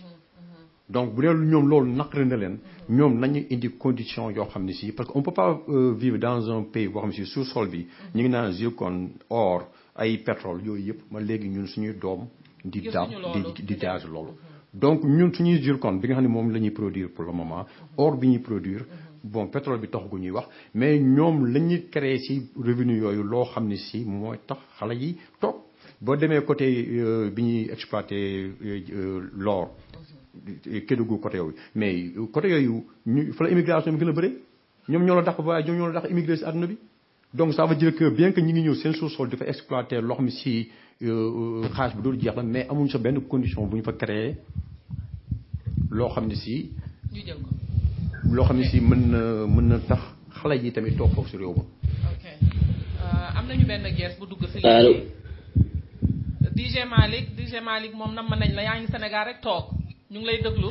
donc bu dee ñoom loolu naqari na leen ñoom nañu indi condition yoo xam ne si parce que on peut pas vivre dans un pays boo xam ne si sous-sol bi ñu ngi naan zircon or ay pétrole yooyu yëpp ma léegi ñun suñuy doom di jaage loolu. donc ñun suñuy zircon bi nga xam ne moom la ñuy produire pour le moment or bi ñuy produire bon pétrole bi tax gu ñuy wax mais ñoom la ñuy créer ci revenu yooyu loo xam ne si mooy tax xale yi toog boo demee côté bi ñuy exploiter l'or Kédougou côté yooyu mais côté yooyu ñu fa la immigration bi gën a bëri ñoom ñoo la dàq voyage ñoom ñoo la dàq immigré ci àdduna bi donc ça veut dire que bien que ñi ngi ñëw seen sous-sol dafa exploiter loo xam ne si xaalis bi dootu jeex la mais amuñ sa benn condition bu ñu fa créer loo xam ne si loo xam ne si mën na tax xale yi tamit toog foofu si réew ma. ok am nañu benn guest bu dugg si léegi. DJ Malick moom nam nañ la yaa ngi Sénégal rek toog ñu ngi lay déglu.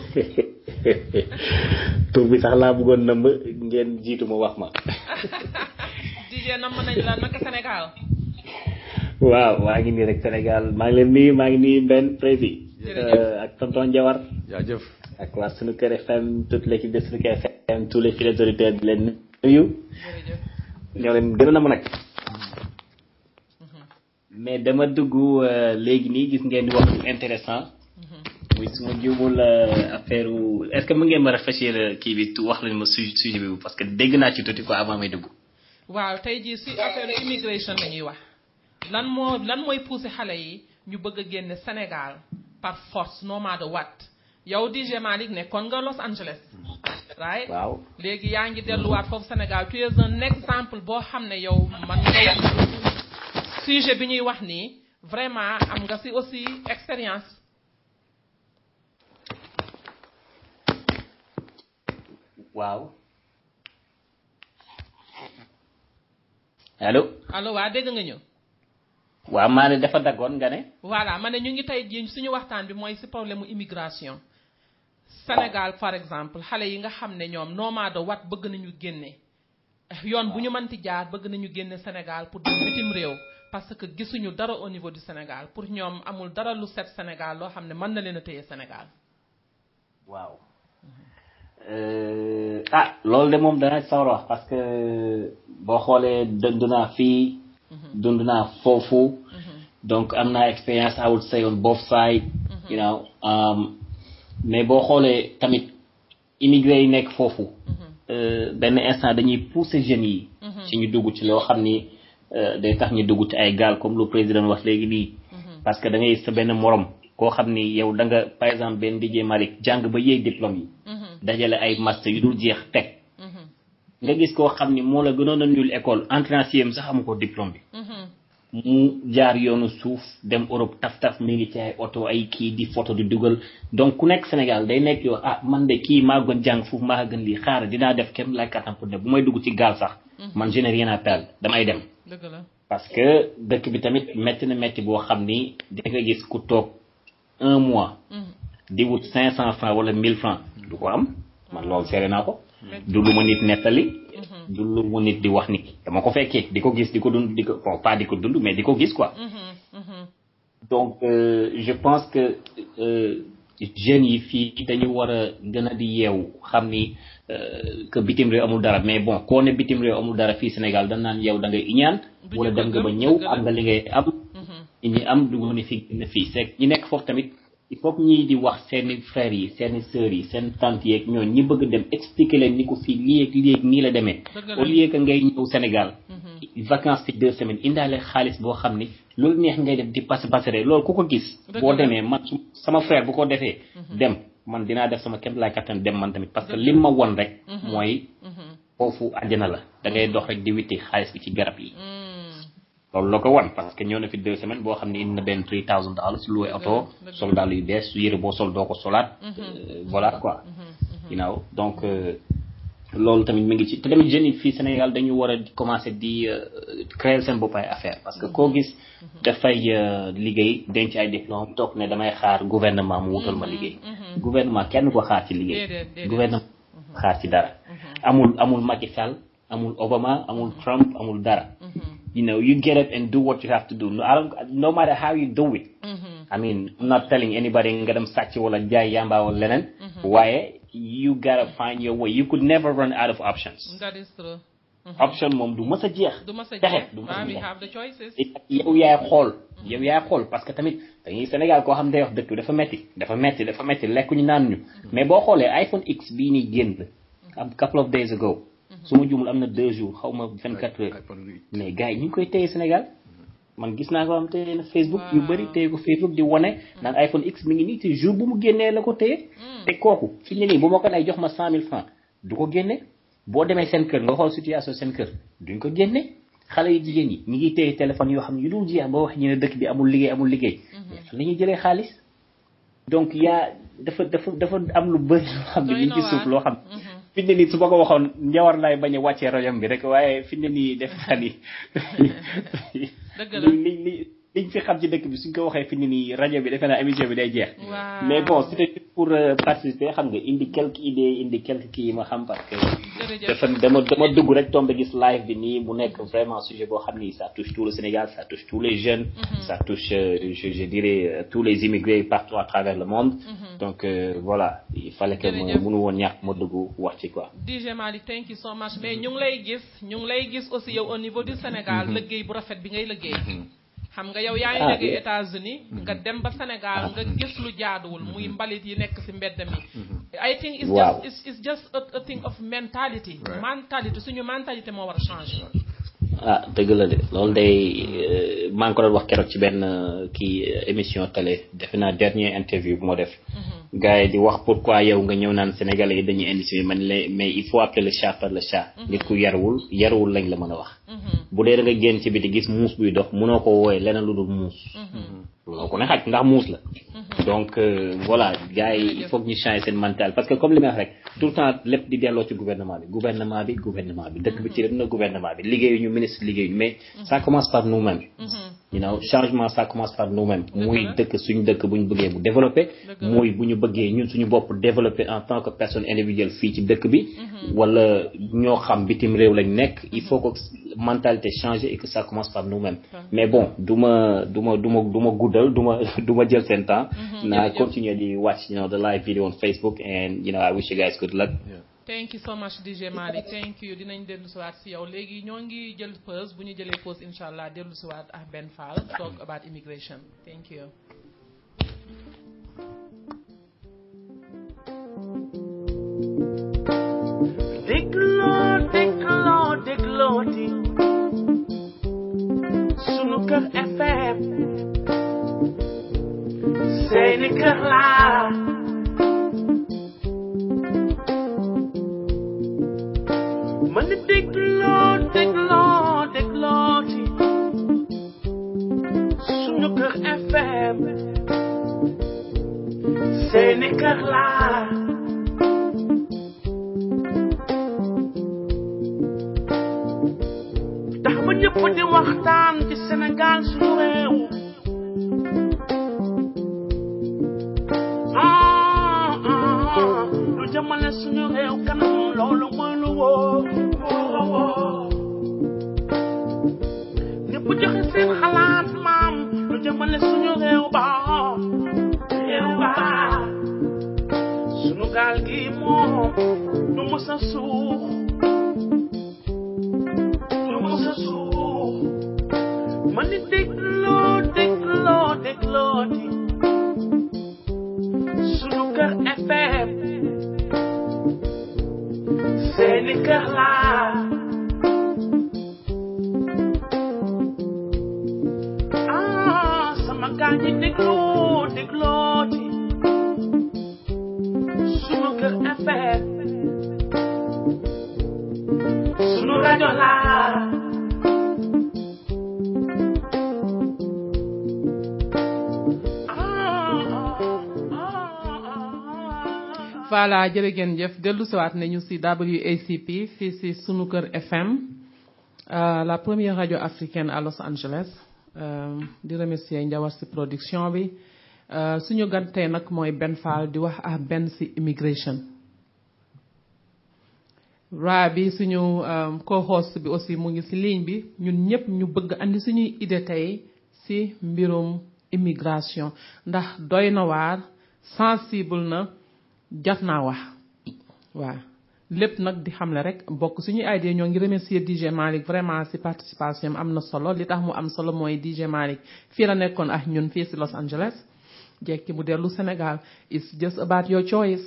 tur bi sax laa bëggoon nëmb ngeen jiitu ma wax ma. DJ nam nañ la naka Sénégal. waaw maa ngi nii rek Sénégal maa ngi leen nuyu maa ngi nuyu benn prési. ak tonton Jawar. jaajëf. ak waa Sunuker FM toute l'équipe de Sunuker FM tous les fidèles auditeurs di leen nuyu. ñoo leen gën a nam nag. mais dama dugg léegi nii gis ngeen di wax lu intéressant muy su ma jubul affaire est-ce que mën ngeen ma rafraîchir kii bi wax lañ ma sujet bi parce que dégg naa ci tuuti quoi avant may dugg. waaw tey jii si affaire immigration la ñuy wax lan mooy pousser xale yi ñu bëgg a génne Sénégal par force no matter what yow DJ Malick nekkoon nga Los Angeles. right waaw léegi yaa ngi delluwaat foofu Sénégal tu es un exemple boo xam ne yow man nga sujet bi ñuy wax nii vraiment am nga ci aussi expérience. waaw. allo waa dégg nga ñu. waaw maa ne dafa daggoon nga ne. voilà ma ne ñu ngi tey jii suñu waxtaan bi mooy ci problème mu immigration. Sénégal par exemple xale yi nga xam ne ñoom no matter what bëgg nañu génne. yoon bu ñu mënti jaar bëgg nañu génne Sénégal pour dem bitim réew. parce que gisuñu dara au niveau du Sénégal pour ñoom amul dara lu set Sénégal loo xam ne mën na leen a téye Sénégal. waaw. loolu de moom dana sawar wax parce que boo xoolee dund naa fii. dund naa foofu. donc am naa expérience I would say on both sides. you know mais boo xoolee tamit immigré yi nekk foofu. benn instant dañuy pousser jeunes yi. ci ñu dugg ci loo xam ni. day tax ñu dugg ci ay gaal comme le président wax léegi nii. parce que da ngay sa benn morom koo xam ni yow da nga par exemple benn DJ Malick jàng ba yéeg diplôme yi. dajale ay master yu dul jeex teg. nga gis koo xam ni moo la gënoon a nul école entrée en sixième sax amu ko diplôme bi. mu jaar yoonu suuf dem Europe taf mi ngi ci ay oto ay kii di photo di dugal donc ku nekk Sénégal day nekk yow man de kii maa gën jàng foofu maa gën lii xaar dinaa def kenn lay kattan pour ne bu may dugg ci gaal sax. man je n'ai rien à perdre damay dem. parce que dëkk bi tamit métti boo xam ni di nga gis ku toog 1 mois. di wut 500 francs wala 1000 francs du ko am man loolu seere naa ko. du lu ma nit nettali. du lu ma nit di wax ni dama ko fekkee di ko gis di ko dund di ko bon pas di ko dund mais di ko gis quoi. donc je pense que jeunes yi fii dañu war a gën a di yeewu xam ni que bitim réew amul dara mais bon koo ne bitim réew amul dara fii Sénégal dañ naan yow da ngay iñaan wala dem nga ba ñëw am nga li ngay am ñi am du ma ni fii c'est ñi nekk foofu tamit il faut que ñii di wax seeni frères yi seeni sœurs yi seen tantes yeeg ñooñu ñi bëgg dem expliquer leen ni ko fii lii ak nii la demee au lieu que ngay ñëw Sénégal vacances ci 2 semaines indaale xaalis boo xam ni loolu neex ngay def di passeree loolu ku ko gis boo demee man sama frère bu ko defee dem man dinaa def sama kéem laay kattan dem man tamit parce que lim ma won rek mooy foofu àjjana la da ngay dox rek di witti xaalis bi ci garab yi loolu la ko wan parce que ñëw na fi 2 semaines boo xam ne indi na benn $3,000 loué oto sol daal yu bees yére boo sol doo ko solaat voilà quoi you know donc loolu tamit mi ngi ci te tamit jeunes yi fii Sénégal dañu war a commencer di créer seen bopp ay affaire parce que koo gis dafay liggéey denc ay diplôme toog ne damay xaar gouvernement mu wutal ma liggéey gouvernement kenn ko xaar ci liggéey gouvernement xaar ci dara amul Macky Sall amul Obama amul Trump amul dara. You know, you get up and do what you have to do. No matter how you do it. I mean, I'm not telling anybody nga dem sàcc wala jaay yamba wala leneen. waaye you gotta find your way. You could never run out of options. That is true. Option moom du mës a jeex. du mës a jeex we have the choices. yow yaay xool parce que tamit dañuy Sénégal koo xam day wax dëkk dafa metti lekk ñu naan ñu. mais boo xoolee iPhone X bii nii génn a couple of days ago. su ma juumul am na 2 jours xaw ma 24 heures. mais gars yi ñu ngi koy téye Sénégal. man gis naa ko am téye na Facebook yu bëri téye ko Facebook di wane naan iPhone X mi ngi nii te jour bu mu génnee la ko téye. te kooku fi ne nii bu ma ko nay jox ma 100,000 francs du ko génne. boo demee seen kër nga xool situation seen kër duñ ko génne xale yu jigéen ñi ñu ngi téye téléphone yoo xam ne yu dul jeex ba wax ñu ne dëkk bi amul liggéey. la ñuy jëlee xaalis. donc dafa am lu bëri loo xam ne liñ ci suuf loo xam. fi ne nii su ma ko waxoon njawar laay bañ a wàccee rajo bi rek waaye fi ne nii def naa ni. dëgg la liñ fi xam ci dëkk bi suñ ko waxee fi ne nii rajo bi defe naa émission bi day jeex. mais bon c'était pour participer xam nga indi quelques idées indi quelques kii yi ma xam parce que. dafa dama dugg rek tombé gis live bi nii mu nekk vraiment sujet boo xam ni ça touche tout le Sénégal ça touche tous les jeunes. ça touche je dirais tous les immigrés partout à travers le monde. donc voilà il fallait que ma mënu woon ñàkk ma dugg wax ci quoi. DJ Malick thank you so much mais ñu ngi lay gis aussi yow au niveau du Sénégal liggéey bu rafet bi ngay liggéey. xam nga yow yaa ngi jógee États-Unis nga dem ba Sénégal nga gis lu jaaduwul muy mbalit yi nekk ci mbedd mi. I think it's just a thing of mentality. suñu mentalité moo war a changer. dëgg la de loolu day maa ngi ko doon wax keroog ci benn kii émission télé defe naa dernier interview bu ma def. gars yi di wax pourquoi yow nga ñëw naan Sénégalais yi dañuy indi si mais il faut appeler le chat par le chat. nit ku yaruwul lañ la mën a wax. bu dee da nga génn ci biti gis muus buy dox mënoo ko wooyee leneen lu dul muus. mënoo ko ne xaj ndax muus la. donc voilà gars yi il faut que ñu changer seen mental parce que comme li may wax rek tout le temps lépp di delloo ci gouvernement bi dëkk bi ci na gouvernement bi liggéeyuñu ministre liggéeyuñu mais ça commence par nous-mêmes. you know changement ça commence par nous-mêmes. muy dëkk suñu dëkk bu ñu bëggee bu développer. muy bu ñu bëggee ñun suñu bopp développer en tant que personne individuelle fii ci dëkk bi. wala ñoo xam bitim réew lañ nekk il faut que mentalité changer et que ça commence par nous-mêmes. mais bon du ma guddal du ma jël seen temps. naa continuer di watch the live video on Facebook and I wish you guys good luck. Thank you so much DJ Malick thank you dinañ dellu si waat si yow léegi ñoo ngi jël pause bu ñu jëlee pause incha allah dellu si waat ak Ben Fall talk about immigration thank you. dégloo di sunu kër FM seeni kër laa man dégloo di sunu kër FM seeni kër laa ñëpp di waxtaan ci Sénégal suñu réew lu jëmale suñu réew kanam loolu mooy lu wóor ñëpp joxe seen xalaat maam lu jëmale suñu réew ba suñu gaal gi moom du mës a suux man ni dégloo di sunu kër FM seeni kër laa sama gaa ñi dégloo di sunu kër FM sunu rajo laa voilà jërë ngeen jëf dellu siwaat nañu ci WACP fii ci sunu kër FM la première radio africaine à Los Angeles di remercier Njawar ci production bi suñu gan tey nag mooy Ben Fall di wax ak Ben ci immigration Ra bi suñu co-host bi aussi mu ngi ci ligne bi ñun ñëpp ñu bëgg andi suñuy idée tey ci mbirum immigration ndax doy na waar sensible na jot naa wax waaw lépp nag di xamle rek bokk suñuy idée ñoo ngi remercier DJ Malick vraiment ci participation am na solo li tax mu am solo mooy DJ Malick fii la nekkoon ak ñun fii ci Los Angeles jekki mu dellu Sénégal it's just about your choice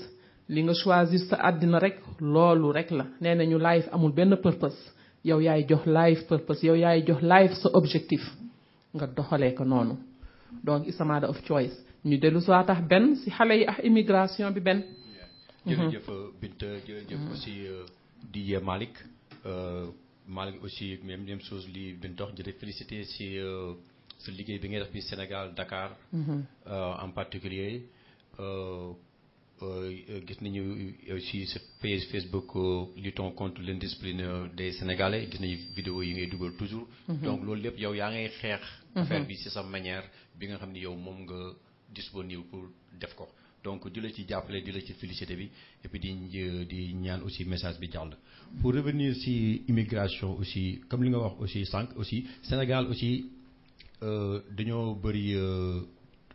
li nga choisir sa àddina rek loolu rek la nee nañu life amul benn purpose yow yaay jox life purpose yow yaay jox life sa objectif nga doxalee ko noonu donc it's a matter of choice ñu dellu soo tax benn ci xale yi ak immigration bi benn. jërëjëf Binta jërëjëf aussi DJ Malick Malick aussi même chose li Binta wax jërëjëf félicité ci sa liggéey bi ngay def bi Sénégal Dakar en particulier gis nañu aussi sa page Facebook luttons contre l'indiscipline des Sénégalais gis nañu vidéo yi ngay dugal toujours donc loolu lépp yow yaa ngay xeex affaire bi ci sa manière bi nga xam ni yow moom nga disponible pour def ko donc di la ci jàppale di la ci félicité bi et puis di ñaan aussi message bi jàll pour revenir ci immigration aussi comme li nga wax aussi sànq aussi Sénégal aussi dañoo bëri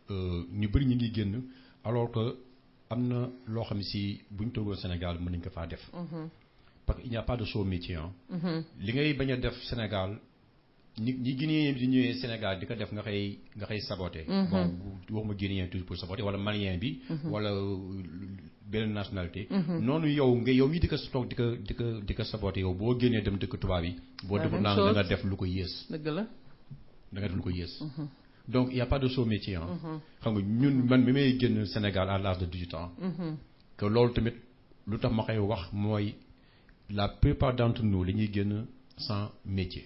ñu bëri ñu ngi génn alors que am na loo xam ne si bu ñu toogoon Sénégal mën nañu ko faa def. parce que il n'y a pas de sot métier li ngay bañ a def Sénégal ñi Guinéen bi di ñëwee Sénégal di ko def nga xëy saboté. bon waxuma Guinéen toujours pour saboté wala Malien bi. wala benn nationalité. noonu yow mi di ko toog di ko saboté yow boo génnee dem dëkk tubaab yi. boo deful naan da nga def lu ko yées. dëgg la. da nga def lu ko yées. donc il y a pas de sot métier xam nga ñun man mi may génn Sénégal à l'âge de 18 ans. que loolu tamit lu tax ma koy wax mooy la plupart d'entre nous li ñuy génn sans métier.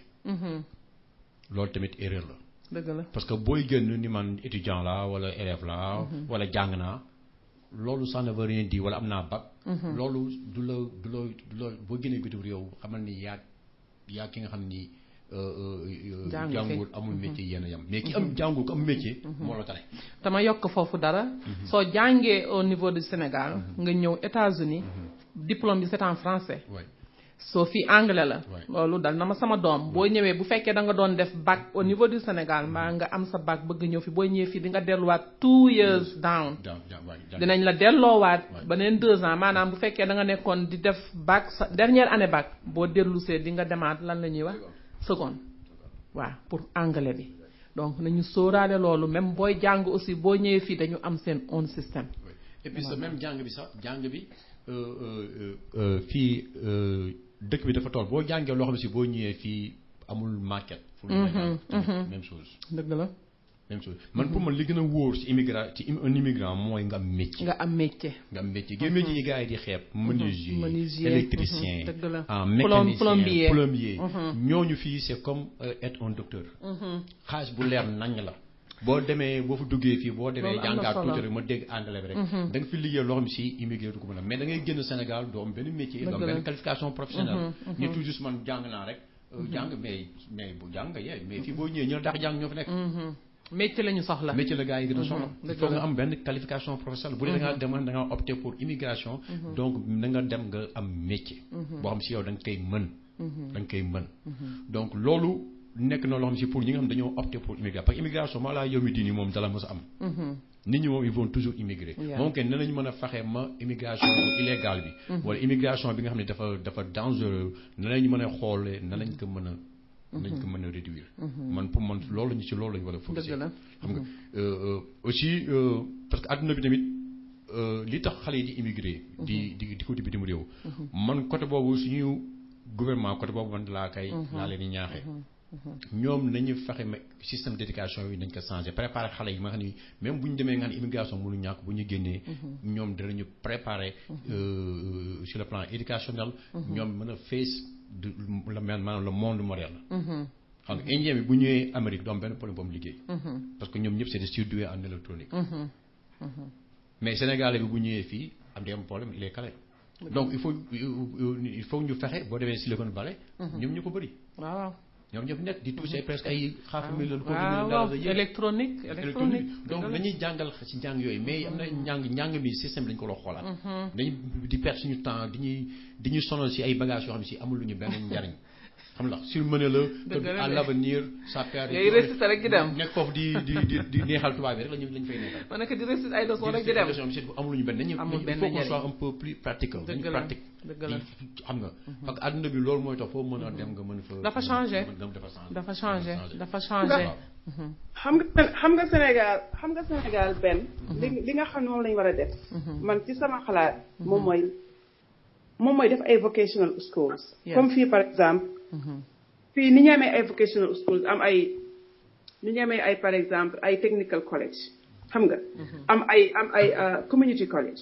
loolu tamit erreur la. dëgg la parce que booy génn ni man étudiant la wala élève la. wala jàng naa loolu ça ne veut rien dire wala am naa bac. loolu du la boo génnee bitim réew xamal ni yaa ki nga xam ni. jàngul amul métier yenn yam mais ki am jàngul ko am métier moo la tane. dama yokk foofu dara soo jàngee au niveau du Sénégal nga ñëw États-Unis diplôme bi c'est en français soo fii anglais la loolu dal na ma sama doom boo ñëwee bu fekkee da nga doon def bac au niveau du Sénégal mbaa nga am sa bac bëgg ñëw fi boo ñëwee fii di nga delluwaat 2 years down dinañ la delloowaat beneen 2 ans maanaam bu fekkee da nga nekkoon di def bac sa dernière année bac boo dellusee di nga demaat lan la ñuy wax seconde waaw pour anglais bi donc nañu sóoraale loolu même booy jàng aussi boo ñëwee fii dañu am seen own système. et puis sa même jàng bi sax jàng bi fii dëkk bi dafa toll boo jàngee loo xam ne si boo ñëwee fii amul market. fu même chose. dëgg la. même chose man pour man li gën a wóor ci un immigrant mooy nga am métier. nga am métier. métier yi gars yi di xeeb. menuisier électricien. dëgg la mécanicien plombier. ñooñu fii c'est comme être un docteur. xaalis bu leer nañ la. boo demee boo fa duggee fii boo demee jàngaat tuuti rek ma dégg anglais bi rek. da nga fi liggéey loo xam si immigré du ko mën a mais da ngay génn Sénégal doo am benn métier. doo am benn qualification professionnelle. ñu tout juste man jàng naa rek. jàng mais bu jàng mais fii boo ñëwee ñoo daax jàng ñoo fi nekk. métier la ñu soxla. métier la gars yi gën a soxla. il faut nga am benn qualification professionnelle. bu dee da nga opté pour immigration. donc na nga dem nga am métier. boo xam si yow da nga koy mën. da nga koy mën. donc loolu nekk na loo xam si pour ñi nga xam dañoo opté pour immigration parce que immigration maa laa yow mi diini moom dala mos a am. nit ñi moom ils vont toujours immigrer. moom kenn ne nañu mën a fexe ma immigration illégale bi. wala immigration bi nga xam ne dafa dangereux ne nañu mën a xoolee ne lañ ko mën a. nañ ko mën a réduire. man pour man loolu ñu ci loolu lañu war a focus. dëgg la xam nga aussi parce que adduna bi tamit li tax xale yi di immigré. di ko di bitim réew. man côté boobu suñu gouvernement côté boobu man laa leen di ñaaxee. ñoom nañu fexe système d'éducation yi nañ ko changé préparer xale yi ma xam ni même bu ñu demee nga xam ne immigration mënu ñàkk bu ñu génnee. ñoom danañu préparer sur le plan éducationnel. ñoom mën a face maanaam le monde moderne. xam nga indien bi bu ñëwee Amérique du am benn problème bu am liggéey. parce que ñoom ñëpp c'est des surdoués en électronique. mais Sénégalais bi bu ñëwee fii am day am problème il est calé. donc il faut ñu fexe boo demee Silicon Valley. ñoom ñu ko bëri. waaw ñoom ñoo fi nekk di toucher presque ay half a million waaw électronique donc dañuy jàngal ci njàng yooyu mais am na njàng mi système dañu ko loo xoolaat dañu di perdre suñu temps di ñu sonal ci ay bagages yoo xam ne si amul lu ñu benn njariñ xam nga sur mën la à l'avenir ça perd yooyu réciter rek di dem nekk foofu di neexal tubaab bi rek lañu fay neexal ma nekk di réciter ay leçons rek di dem amul lu ñu benn dañu il faut qu'on soit un peu plus pratique dañu pratique xam nga parce que àdduna bi loolu mooy tax foofu mën a dem nga mën fa dafa changé xam nga Sénégal benn li nga xam ne moom lañu war a def man ci sama xalaat moom mooy def ay vocational schools comme fii par exemple fii ni ñu amee ay vocational schools am ay ni ñu amee ay par exemple ay technical college xam nga am ay community college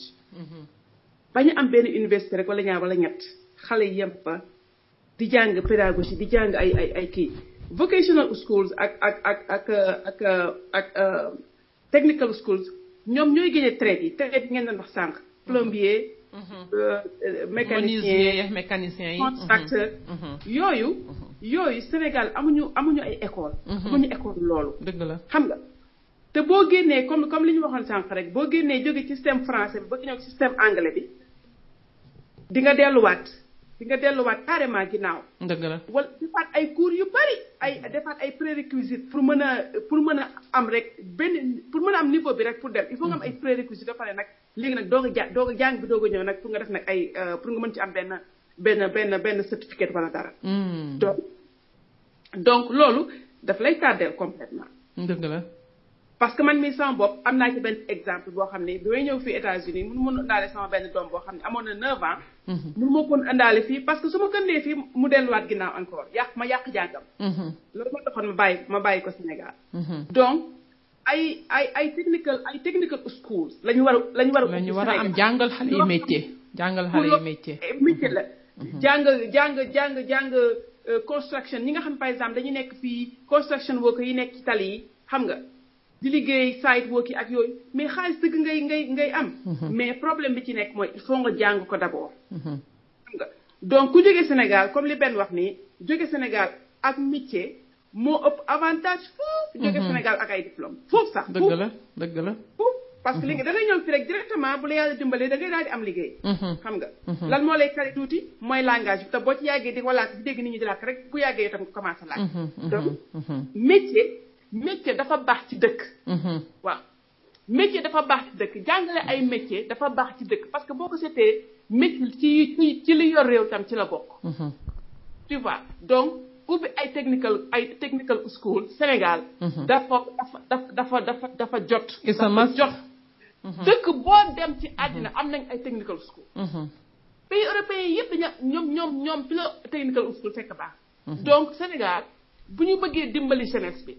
bañu am benn université rek wala ñaar wala ñett xale yem fa di jàng pédagogie di jàng ay kii vocational schools ak technical schools ñoom ñooy génne traite yi ngeen doon wax sànq plombier mécanicien yi contracteur yooyu Sénégal amuñu ay école amuñu école loolu dëgg la xam nga te boo génnee comme li ñu waxoon sànq rek boo génnee jóge ci système français bi ba ñëw ci système anglais bi di nga delluwaat carrément ginnaaw dëgg la wala defaat ay cours yu bari defaat ay prérequisites pour mën a am rek pour mën a am niveau bi rek pour dem il faut nga am ay prérequisites ba pare nag léegi nag doog a jàng bi doog a ñëw nag pour nga def nag ay pour nga mën ci am benn certificat wala dara donc loolu daf lay tardeel complètement dëgg la parce que man mii sama bopp am naa ci benn exemple boo xam ne bi may ñëw fii États-Unis mënu ma indaale sama benn doom boo xam ne amoon na 9 ans mënu ma koon indaale fii parce que su ma këndee fii mu delluwaat ginnaaw encore yàq jàngam loolu moo taxoon ma bàyyi ko Sénégal donc ay technical schools lañu war a am jàngal xale yi métier métier la jàng construction ñi nga xam par exemple dañu nekk fii construction worker yi nekk ci tali yi xam nga di liggéey site work yi ak yooyu mais xaalis dëgg ngay am mais problème bi ci nekk mooy il faut nga jàng ko d'abord xam nga donc ku jóge Sénégal comme li benn wax nii jóge Sénégal ak métier moo ëpp avantage foofu jóge Sénégal ak ay diplôme foofu sax dëgg la foofu parce que léegi da ngay ñëw fi rek directement bu la yàlla dimbalee da ngay daal di am liggéey xam nga lan moo lay kari tuuti mooy langage bi te boo ci yàggee di ko làkk di dégg nit ñi di làkk rek bu yàggee itam nga commencé làkk donc métier dafa baax ci dëkk waaw métier dafa baax ci dëkk jàngale ay métier dafa baax ci dëkk parce que boo ko seetee métier ci li yor réew tam ci la bokk tu vois donc ubbi ay technical school Sénégal dafa jot dëkk boo dem ci àddina am nañ ay technical school pays européens yëpp ñoom fi la technical school fekk baax donc Sénégal bu ñu bëggee dimbali jeunesse bi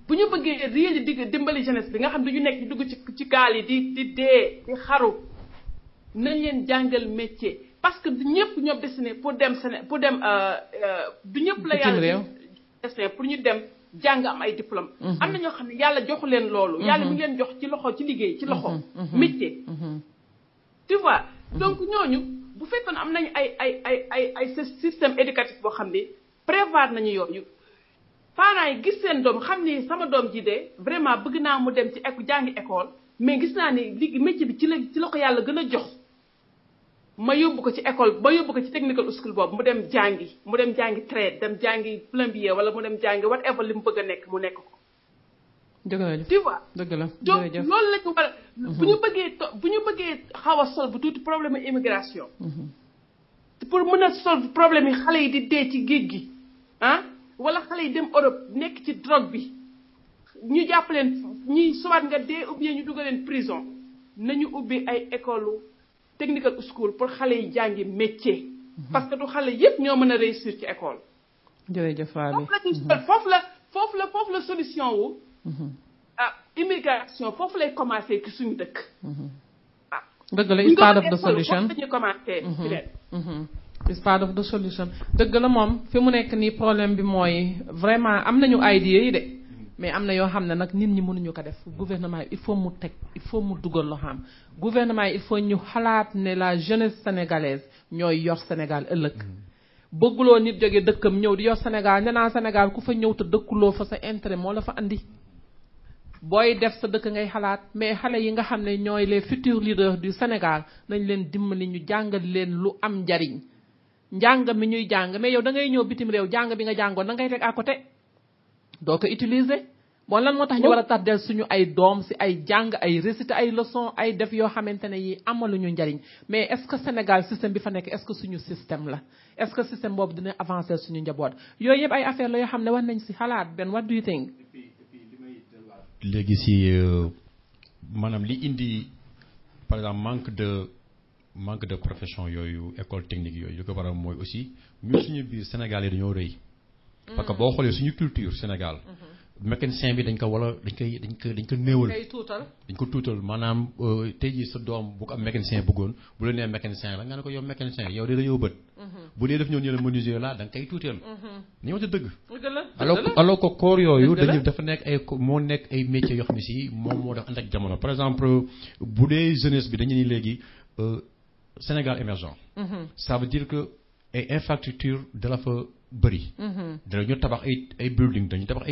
bu ñu bëggee réel di dimbali jeunesse bi nga xam ne dañu nekk di dugg ci gaal yi di dee di xaru nañ leen jàngal métier parce que du ñëpp ñoo destiné pour dem du ñëpp la yàlla destiné pour ñu dem jàng am ay diplôme am na ñoo xam ne yàlla joxu leen loolu yàlla mi ngi leen jox ci loxo ci liggéey ci loxo métier tu vois donc ñooñu bu fekkoon am nañu ay système éducatif boo xam ne prévoir nañu yooyu parents yi gis seen doom xam ni sama doom ji de vraiment bëgg naa mu dem ci jàngi école mais gis naa ni li métier bi ci la ko yàlla gën a jox ma yóbbu ko ci école ma yóbbu ko ci technical school boobu mu dem jàngi trade dem jàngi plombier wala mu dem jàngi whatever li mu bëgg a nekk mu nekk ko dëgg la tu vois dëgg la donc loolu la ñu war a bu ñu bëggee xaw a solve tuuti problème immigration pour mën a solve problème yi xale yi di dee ci géej gi wala xale yi dem Europe nekk ci drogue bi ñu jàpp leen ñuy soit nga dee ou bien ñu dugal leen prison nañu ubbi ay école technical school pour xale yi jàngi métier parce que du xale yépp ñoo mën a réussir ci école jërëjëf Faby foofu la solution wu immigration foofu lay commencé ci suñu dëkk dëgg la is part of the solution dañuy commencé is part of the solution dëgg la moom fi mu nekk nii problème bi mooy vraiment am nañu idée yi de mais am na yoo xam ne nag nit ñi mënuñu ko def gouvernement yi il faut mu dugal loo xam gouvernement yi il faut ñu xalaat ne la jeunesse sénégalaise ñooy yor Sénégal ëllëg bëgguloo nit jóge dëkkam ñëw di yor Sénégal nee naa Sénégal ku fa ñëw te dëkkuloo fa sa intérêt moo la fa andi booy def sa dëkk ngay xalaat mais xale yi nga xam ne ñooy les futurs leaders du Sénégal nañ leen dimbali ñu jàngal leen lu am njariñ njàng mi ñuy jàng mais yow da ngay ñëw bitim réew jàng bi nga jàngoon da ngay teg à côté doo ko utiliser bon lan moo tax ñu war a tardel suñu ay doom si ay jàng ay réciter ay leçons ay def yoo xamante ne yi amaluñu njariñ mais est-ce que Sénégal système bi fa nekk est-ce que suñu système la est-ce que système boobu dina avancer suñu njaboot yooyu yëpp ay affaire la yoo xam ne war nañ si xalaat Ben what do you think léegi si maanaam li indi par exemple manque de profession yooyu école technique yooyu li ko waral mooy aussi ñun suñu biir Sénégal yi dañoo rëy parce que boo xoolee suñu culture Sénégal mécanicien bi dañ ko néewal dañ ko tuutal maanaam tey jii sa doom bu ko am mécanicien bëggoon bu la nee mécanicien la nga ne ko yow mécanicien yow de dañoo bët bu dee def ñëw la menuisier la da nga koy tuuteel ni ma ta dëgg alors que corps yooyu dañu dafa nekk ay métiers yoo xam ne si moom moo def ànd ak jamono par exemple bu dee jeunesse bi dañu ni léegi Sénégal émergent ça veut dire que ay infrastructure da la fa bëri dañu tabax ay building dañu tabax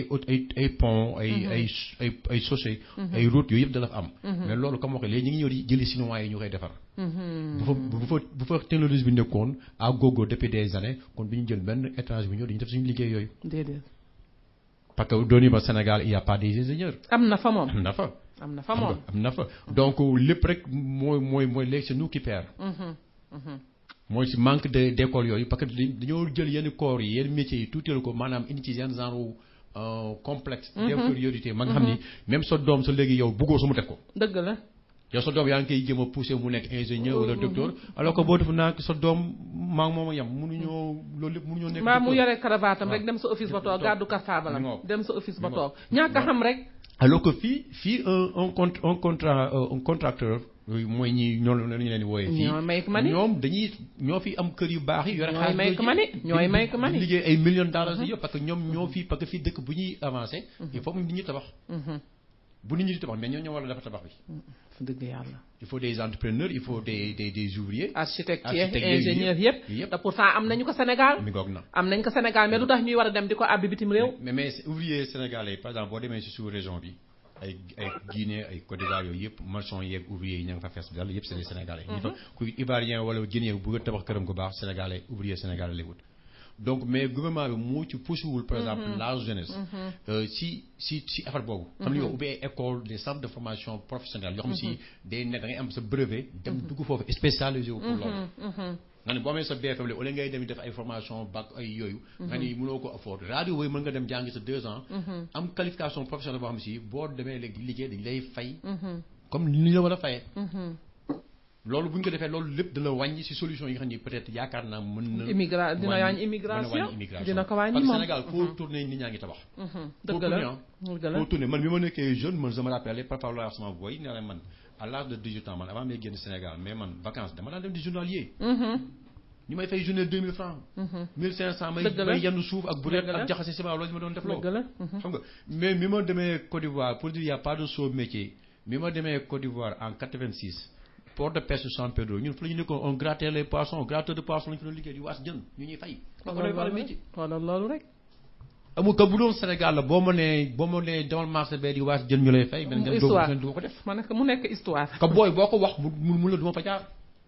ay pont ay chaussée ay route yooyu yëpp da la fa am mais loolu comme wax léegi ñu ngi ñëw di jëli chinois yi ñu koy defar bu fa technologie bi nekkoon à gogo depuis des années kon bi ñu jël benn étranger bi ñëw dañu def suñu liggéey yooyu déedéet parce que dooni ba Sénégal il y a pas des ingénieurs am na fa moom am na fa donc lépp rek mooy léegi c'est nous qui perd mooy si manque d'école yooyu parce que dañoo jël yenn corps yi yenn métiers yi tuuteelu ko maanaam indi ci yenn genre complexe d'infériorité ma nga xam ni même sa doom sa léegi yow bëggoo su mu def ko dëgg la yow sa doom yaa ngi koy jëm a poussé mu nekk ingénieur wala docteur alors que boo def naa sa doom maa ngi moom a yem mënuñoo loolu lépp mënuñoo nekk maa mu yore cravate am rek dem sa office ba toog gàddu cartable am dem sa office ba toog ñàkk a xam rek alors que fii un contracteur mooy ñi ñoo lañu leen di wooyee fii ñoom ñoo fi am kër yu baax yi yore xaalis ñooy may ko mani liggéey ay millions de dollars yi yëpp parce que ñoom ñoo fii parce que fii dëkk bu ñuy avancé il faut nit ñi tabax bu nit ñi di tabax mais ñoo war a defar tabax bi dëgg yàlla il faut des entrepreneurs il faut des ouvriers architectes ingénieurs yëpp te pourtant am nañu ko Sénégal mi ngoog na am nañ ko Sénégal mais lu tax ñuy war a dem di ko àbbi bitim réew mais ouvrier sénégalais par exemple boo demee si sous région bi ay Guinée ay Côte d'Ivoire yooyu yëpp maçon yeeg ouvrier yi ña nga fa fees dal yëpp c'est des sénégalais ñi fa kuy ivoirien wala Guinéen bu bëgg a tabax këram gu baax sénégalais ouvrier sénégalais lay wut donc mais gouvernement bi moo ci poussewul par exemple la jeunesse si affaire boobu xam ne yow ubbi ay école des centres de formation professionnelle yoo xam si day nekk da ngay am sa brevet dem dugg foofu spécialisé wu pour loolu nga ne boo amee sa BFM la wala ngay dem def ay formation bac ay yooyu nga ni mënoo ko afford radio booyu mën nga dem jàngi sa 2 ans am qualification professionnelle boo xam si boo demee léegi di liggéey dañ lay fay comme ni ñu la war a fayee loolu bu ñu ko defee loolu lépp dina wàññi si solution yi nga xam ni peut-être yaakaar naa mën na dina wàññi immigration dina ko wàññi parce que moom Sénégal foo tourné nit ñaa ngi tabax dëgg la foo tourné man bi ma nekkee jeune man je me rappelle parfois la sama boy nee na man à l'âge de 18 ans man avant may génn Sénégal mais man vacances dama daan dem di journalier ñu may fay journée 2000 francs 1500 may yenn suuf ak bureet ak jaxase ciment loolu ma doon def loolu xam nga mais mi ma demee Côte d'Ivoire pour dire y a pas de sot métier mi ma demee Côte d'Ivoire en 86 port de pêche San Pedro ñun fa la ñu nekkoon on grattait les poissons gratteur de poissons la ñu fa doon liggéey di waas jën ñu ñuy fay xoolal loolu rek amul ka bu doon Sénégal la boo ma nee demal marché bee di waas jën ñu lay fay men dem doo ko def ma ne mu nekk histoire ka booy boo ko wax mu la duma fa jaar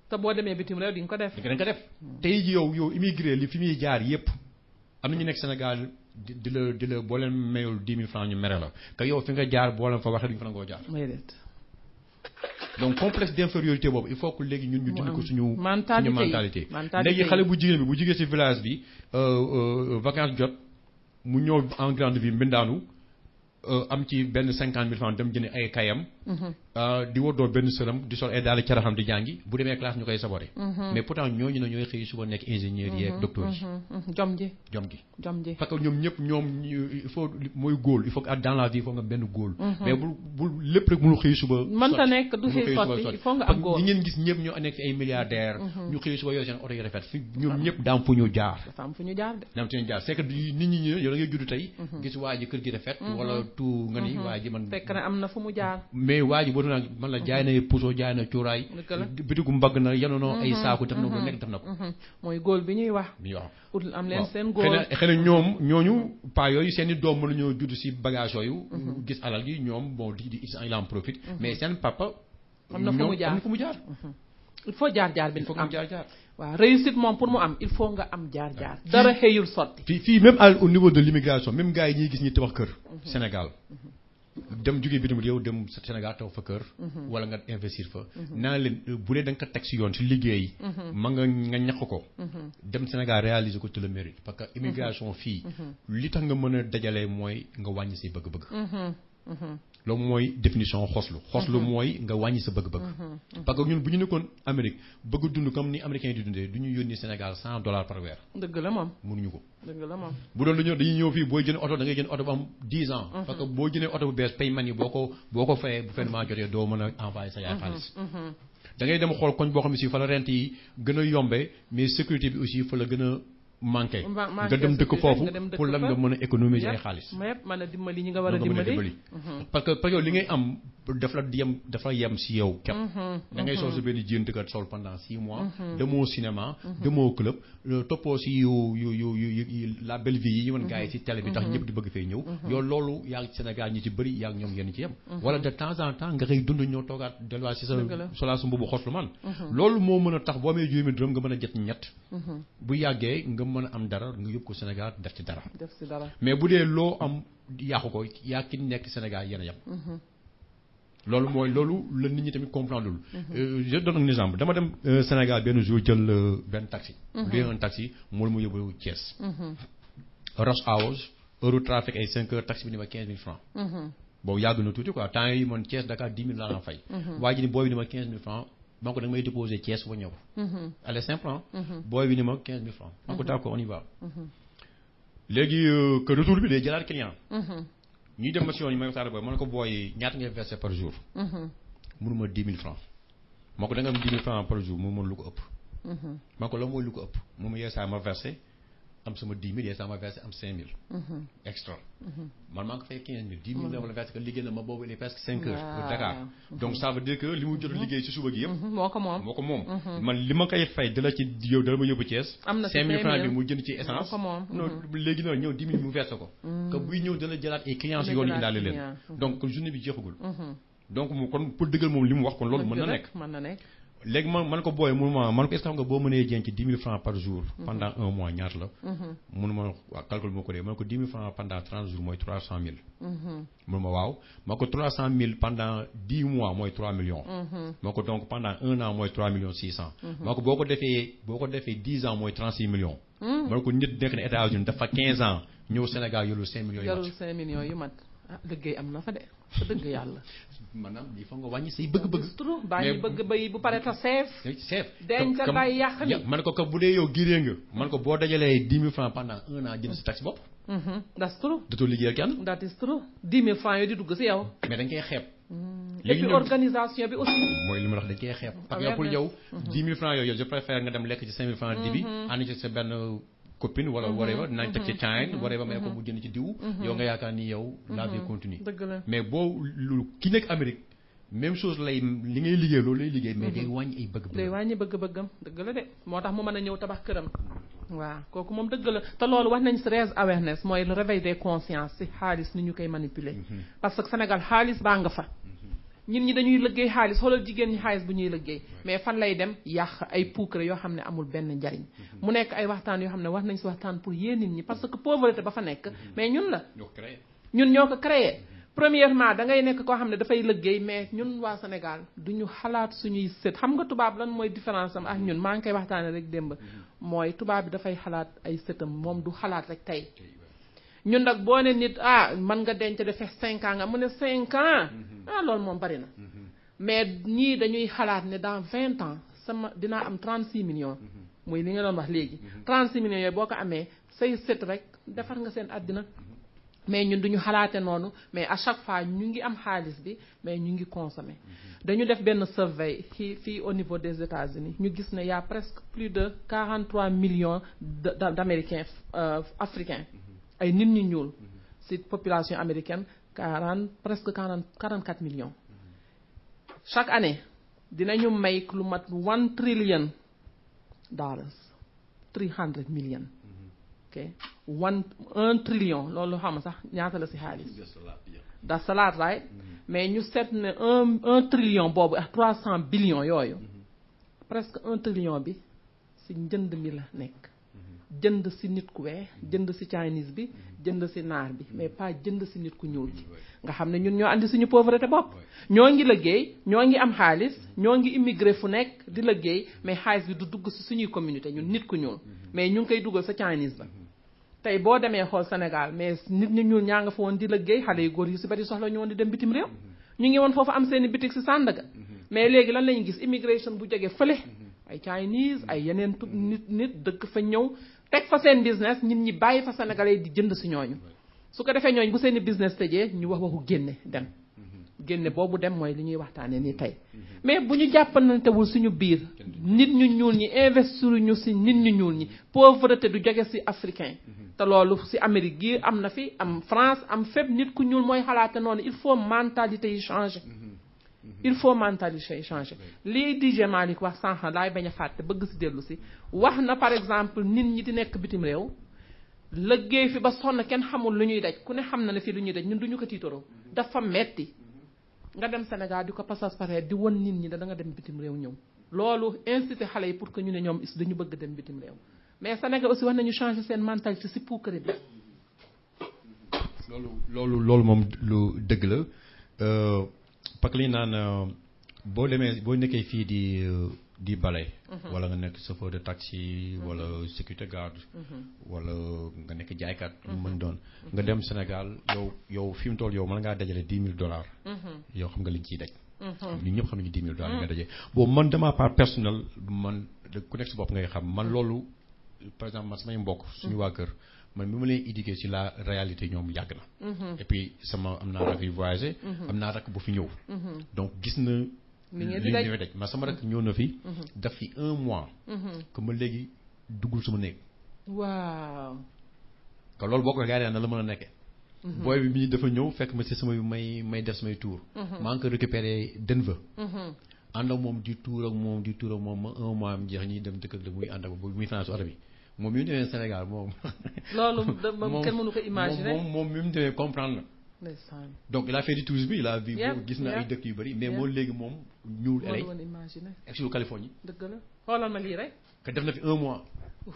te boo demee bitim réew di nga ko def di nga ko def tey ji yow immigré li fi muy jaar yépp am na ñu nekk Sénégal di la boo leen mayul 10 000 francs ñu mere la que yow fi nga jaar boo leen fa waxee duñu fa nangoo jaar donc complexe d'infériorité boobu il faut que léegi ñun ñu dindi ko suñu mentalité léegi xale bu jigéen bi bu jigee ci village bi vacances jot mu ñëw en grande ville mbindaanu am ci benn 50 000 francs dem jënd ay kayam di wóor benn sëram di sol ay daal caraxam di jàngi bu demee classe ñu koy saboté mais pourtant ñooñu ne ñooy xëy suba nekk ingénieur yi ak docteur yi jom ji parce que ñoom ñëpp il faut mooy góol il faut que dans la vie il faut nga benn góol mais bul lépp rek mënu xëy suba mënta nekk du xëy sotti il faut nga am góol ñi ngeen gis ñëpp ñoo nekk fi ay milliardaires ñu xëy suba yooyu seen oto yi rafet fi ñoom ñëpp daam fu ñu jaar c'est que nit ñi yow da ngay judd tey gis waa ji kër gi rafet wala tout nga ni waa ji man fekk na am na fu mu jaar mais waa ji boo wër naa man la jaay na puso jaay na cuuraay bitigu mbagg na yenoonoo ay saaku def na ko nekk def na ko mooy góol bi ñuy wax ut am leen seen góol xëy na ñooñu pas yooyu seen i doom mënu ñoo judd si bagage yooyu gis alal gi ñoom bon il en profite mais seen papa am na fu mu jaar il faut jaar-jaar bi am jaar waaw réussite moom pour mu am il faut nga am jaar-jaar dara xëyul sotti fii même au niveau de l'immigration même gars yi ñuy gis ñi tabax kër Sénégal dem jógee bitim réew dem Sénégal taw fa kër wala nga investir fa naa leen bu dee da nga ko teg si yoon si liggéey ma nga ñaq ko dem Sénégal réaliser ko tu le mérite parce que immigration fii li tax nga mën a dajale mooy nga wàññi say bëgg-bëgg loolu mooy définition xoslu mooy nga wàññi sa bëgg-bëgg parce que ñun bu ñu nekkoon Amérique bëgg dund comme ni américain yi di dundee du ñu yónni Sénégal $100 par weer dëgg la moom mënuñu ko dëgg la moom bu doon dañuy ñëw fii booy jënd oto da ngay jënd oto bu am 10 ans parce que boo jëndee oto bu bees paiement yi boo ko fayee bu fennement jotee doo mën a envoyer sa yaay xaalis da ngay dem xool koñ boo xam ne si fa la rent yi gën a yombee mais sécurité bi aussi fa la gën a manqué nga dem dëkk foofu pour lan nga mën a économiser ay xaalis mën a dimbali ñi nga war a dimbali parce que yow li ngay am dafa yem si yow képp da ngay sol sa benn jéem dëkkat sol pendant 6 mois demoo cinéma demoo club toppoo si yu la belle vie yi ñu mën gars yi si télé bi tax ñëpp di bëgg fee ñëw yow loolu yaa ngi Sénégal ñi ci bëri yaa ngi ñoom yenn ci yem wala de temps en temps nga xëy dund ñëw toogaat delluwaat si sa solaa sa mbubu xoslu man loolu moo mën a tax boo amee juróomi dërëm nga mën a jot ñett bu yàggee nga mën a am dara nga yóbbu ko Sénégal def ci dara mais bu dee loo am yàqu ko yaa ki nekk Sénégal yéen a yem loolu la nit ñi tamit comprendre lul je donne un exemple dama dem Sénégal benn jour jël benn taxi luy un taxi moolu mu yóbbu Thiès rush hours heure trafic ay 5 heures taxi bi ni ma 15 000 francs boobu yàgg na tuuti quoi temps yi man Thiès Dakar 10 000 laa la fay waa ji ni booy bi ni ma 15 000 francs maa ko da nga may déposer Thiès ba ñëw allez simple booy bi ni ma 15 000 francs maa ko d'accord on y va léegi que retour bi day jëlaat client ñuy dem ma si yoon yi may waxtaan booy man ko booy ñaata ngay verser par jour mënuma 10 000 francs maa ko da nga am 10 000 francs par jour mu mën lu ko ëpp maa ko la mooy lu ko ëpp mu ma yeesaa ma versé am sama 10 000 yeesaa ma versé am 5 000 extra man maa ko fay 15 000 10 000 la wala versé que liggéey na ma boobu il est presque 5 heures pour Dakar donc ça veut dire que li mu jot liggéey si suba gi yëpp moo ko moom man li ma koy fay dala ci yow dala ma yóbbu Thiès 5 000 francs bi mu jënd ci essence non léegi noonu ñëw 10 000 mu versé ko que buy ñëw dana jëlaat ay clients si yoon yi indaale leen donc journée bi jeexagul donc mu kon pour dëggal moom li mu wax kon loolu mën na nekk léegi man ko booyee mënuma man ko est-ce que xam nga boo mënee jenc 10 000 francs par jour pendant 1 mois ñaata la mënuma waaw calcul moo ko dee man ko 10 000 francs pendant 30 jours mooy 300 000 mënuma waaw man ko 300 000 pendant 10 mois mooy 3 millions man ko donc pendant 1 an mooy 3 millions 600 man ko boo ko defee 10 ans mooy 36 millions man ko nit nekk na États-Unis dafa 15 ans ñëw Sénégal yorul 5 millions yu mat ah liggéey am na fa de fa dëgg yàlla maanaam il faut nga wàññi say bëgg-bëgg bàyyi bëgg bay bu pare ta seef denc bàyyi yàq ni man ko bu dee yow girée nga man ko boo dajalee 10 000 francs pendant 1 an jënd si taxi bopp that's true datoo liggéeyal kenn that is true 10 000 francs yooyu di dugg si yow mais dañ koy xeeb et puis organisation bi aussi mooy li ma wax dañ koy xeeb parce que pour yow 10 000 francs yooyu je préfère nga dem lekk ci 5 000 francs dibi ànd ci sa benn copine wala whatever nañ teg ci time whatever mais ko mu jënd ci diw yow nga yaakaar ni yow la vie continue mais boo lu ki nekk Amérique même chose li ngay liggéey loolu lay liggéey mais day wàññi ay bëgg-bëgg day wàññi bëgg-bëggam dëgg la de moo tax mu mën a ñëw tabax këram waaw kooku moom dëgg la te loolu wax nañ si raise awareness mooy le réveil des consciences si xaalis ni ñu koy manipuler parce que Sénégal xaalis baa nga fa ñun ñi dañuy liggéey xaalis xoolal jigéen ñi xaalis bu ñuy liggéey mais fan lay dem yàq ay puukare yoo xam ne amul benn njariñ mu nekk ay waxtaan yoo xam ne war nañ si waxtaan pour yee nit ñi parce que pauvreté ba fa nekk mais ñun la ñun ñoo ko créé premièrement da ngay nekk koo xam ne dafay liggéey mais ñun waa Sénégal duñu xalaat suñuy sët xam nga tubaab lan mooy différence am ak ñun maa ngi koy waxtaane rek démb mooy tubaab bi dafay xalaat ay sëtam moom du xalaat rek tey ñun nag boo ne nit mën nga denc defee 5 ans nga mu ne 5 ans loolu moom bari na mais ñii dañuy xalaat ne dans 20 ans dinaa am 36 millions muy li nga doon wax léegi 36 millions yooyu boo ko amee say sët rek defar nga seen àddina mais ñun duñu xalaate noonu mais à chaque fois ñu ngi am xaalis bi mais ñu ngi consommer dañu def benn survey fii au niveau des États-Unis ñu gis ne y a presque plus de 43 millions d'Américains africains ay nit ñu ñuul ci population américaine presque 44 millions chaque année dinañu make lu mat $1 trillion 300 million ok 1 trillion loolu xam sax ñaata la ci xaalis that's a lot right mais ñu seet ne un trillion boobu ak 300 billions yooyu presque 1 trillion bi ci njënd mi la nekk jënd ci nit ku weex jënd ci Chinese bi jënd ci naar bi mais pas jënd ci nit ku ñuul bi nga xam ne ñun ñoo andi suñu pauvreté bopp ñoo ngi liggéey ñoo ngi am xaalis ñoo ngi immigré fu nekk di liggéey mais xaalis bi du dugg ci suñuy communauté ñun nit ku ñuul mais ñu ngi koy dugal sa Chinese ba tey boo demee xool Sénégal mais nit ñu ñuul ñaa nga fa woon di liggéey xale yu góor yu ci bari soxla ñu woon di dem bitim réew ñu ngi woon foofu am seeni bitik ci Sandaga mais léegi lan lañu gis immigration bu jógee fële ay Chinese ay yeneen nit dëkk fa ñëw teg fa seen business nit ñi bàyyi fa sénégalais di jënd ci ñooñu su ko defee ñooñu bu seeni business tëjee ñu wax waxu génne boobu dem mooy li ñuy waxtaanee nii tey mais bu ñu jàppantewul suñu biir nit ñu ñuul ñi investir ñu ci nit ñu ñuul ñi pauvreté du jóge ci africain te loolu ci Amérique gi am na fi am France am fépp nit ku ñuul mooy xalaate noonu il faut mentalité yi changer il faut mentalité yi changer lii DJ Malick wax sànq laay bañ a fàtte bëgg ci dellu ci wax na par exemple nit ñi di nekk bitim réew liggéey fi ba sonn kenn xamul lu ñuy daj ku ne xam na ne fii lu ñuy daj ñun duñu ko tiitaroo dafa metti nga dem Sénégal di ko passage pare di won nit ñi da nga dem bitim réew ñëw loolu incité xale yi pour que ñu ne ñoom is dañu bëgg dem bitim réew mais Sénégal aussi wax nañu changer seen mentalité ci puukare bi loolu moom lu dëgg la parce que li naan boo nekkee fii di bale wala nga nekk chauffeur de taxi wala sécurité garde wala nga nekk jaaykat lu mën doon nga dem Sénégal yow fi mu toll yow mën ngaa dajale $10,000 yow xam nga liñ ciy daj ñun ñëpp xam nañu $10,000 nga dajee bon man de ma part personnel man ku nekk si bopp ngay xam man loolu par exemple man samay mbokk suñu waa kër man bi ma leen éduqué ci la réalité ñoom yàgg na et puis am naa rak yu voyagé am naa rak bu fi ñëw donc gis na li ñuy daj ma sama rak ñëw na fi daf fi 1 mois que ma léegi duggul sama néeg waaw que loolu boo ko gaaree na la mën a nekkee booy bi mi dafa ñëw fekk ma ci samay may def samay tour maa ngi ko récupéré Denver ànd ak moom di tour ak moom ma 1 mois am jeex ñi dem dëkk ak muy ànd ak muy finance oto bi moom mi mu demee Sénégal moom loolu kenn mënu ko imaginer moom mi mu demee comprendre na donc il a fait du tourisme il a vu gis na ay dëkk yu bëri mais moo léegi moom ñuul LA exil Californie dëgg la xoolal ma lii rek que def na fi 1 mois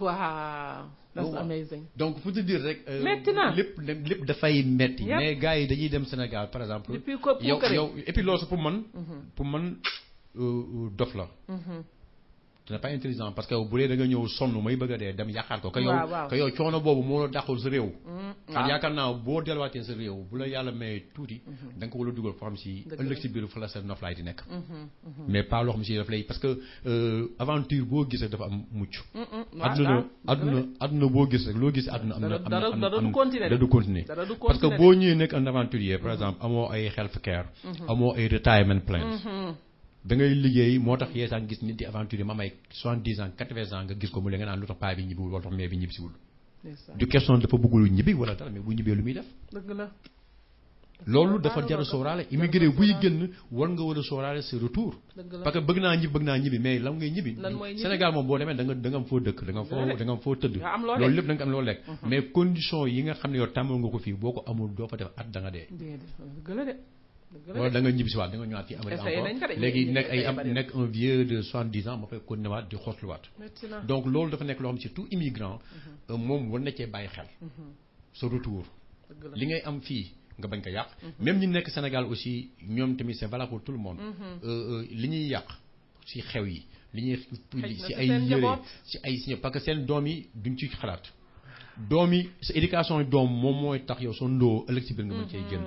waaw that's amazing donc pour te dire rek metti na lépp dafay metti mais gars yi dañuy dem Sénégal par exemple yow et puis loolu sax pour man dof la ce n'est pas intelligent parce que bu dee da nga ñëw sonn may bëgg a dee dem yàqaat ko. que yow coono boobu moo la dàqul sa réew. kon yaakaar naa boo delluwaatee sa réew bu la yàlla may tuuti. da nga ko war a dugal foo xam si ëllëg si biir fa la sa noflaay di nekk. mais pas loo xam si daf lay parce que aventure boo gis rek dafa am mucc. adduna boo gis rek loo gis adduna am na. dara du continuer parce que boo ñëwee nekk un aventurier par exemple amoo ay health care. amoo ay retirement plans. da ngay liggéey moo tax yeesaan gis nit di aventure ma may 70 ans 80 ans nga gis ko mu leen nga naan lu tax paa bi ñibbiwul wala tax mee bi ñibbisiwul du question dafa bëggul ñibbi wala dara mais bu ñibbee lu muy def dëgg la loolu dafa jar a sóoraale immigré buy génn war nga war a sóoraale sa retour parce que bëgg naa ñibbi mais lan ngay ñibbi Sénégal moom boo demee da nga am foo dëkk da nga am foo tëdd loolu lépp da nga am loo lekk mais condition yi nga xam ne yow tàmmal nga ko fii boo ko amul doo fa def at da nga dee wala da nga ñibbi si waat da nga ñëwaat fii Amérique encore léegi nekk un vieux de 70 ans ma fay continuer waat di xootluwaat donc loolu dafa nekk loo xam surtout immigrant moom war na cee bàyyi xel sa retour li ngay am fii nga bañ ko yàq même ñi nekk Sénégal aussi ñoom tamit c'est valable pour tout le monde li ñuy yàq si xew yi li ñuy si ay yére si ay signé parce que seen doom yi duñ ci xalaat doom yi sa éducation doom moom mooy tax yow sa ndoo ëllëg si biir nga mën cee génn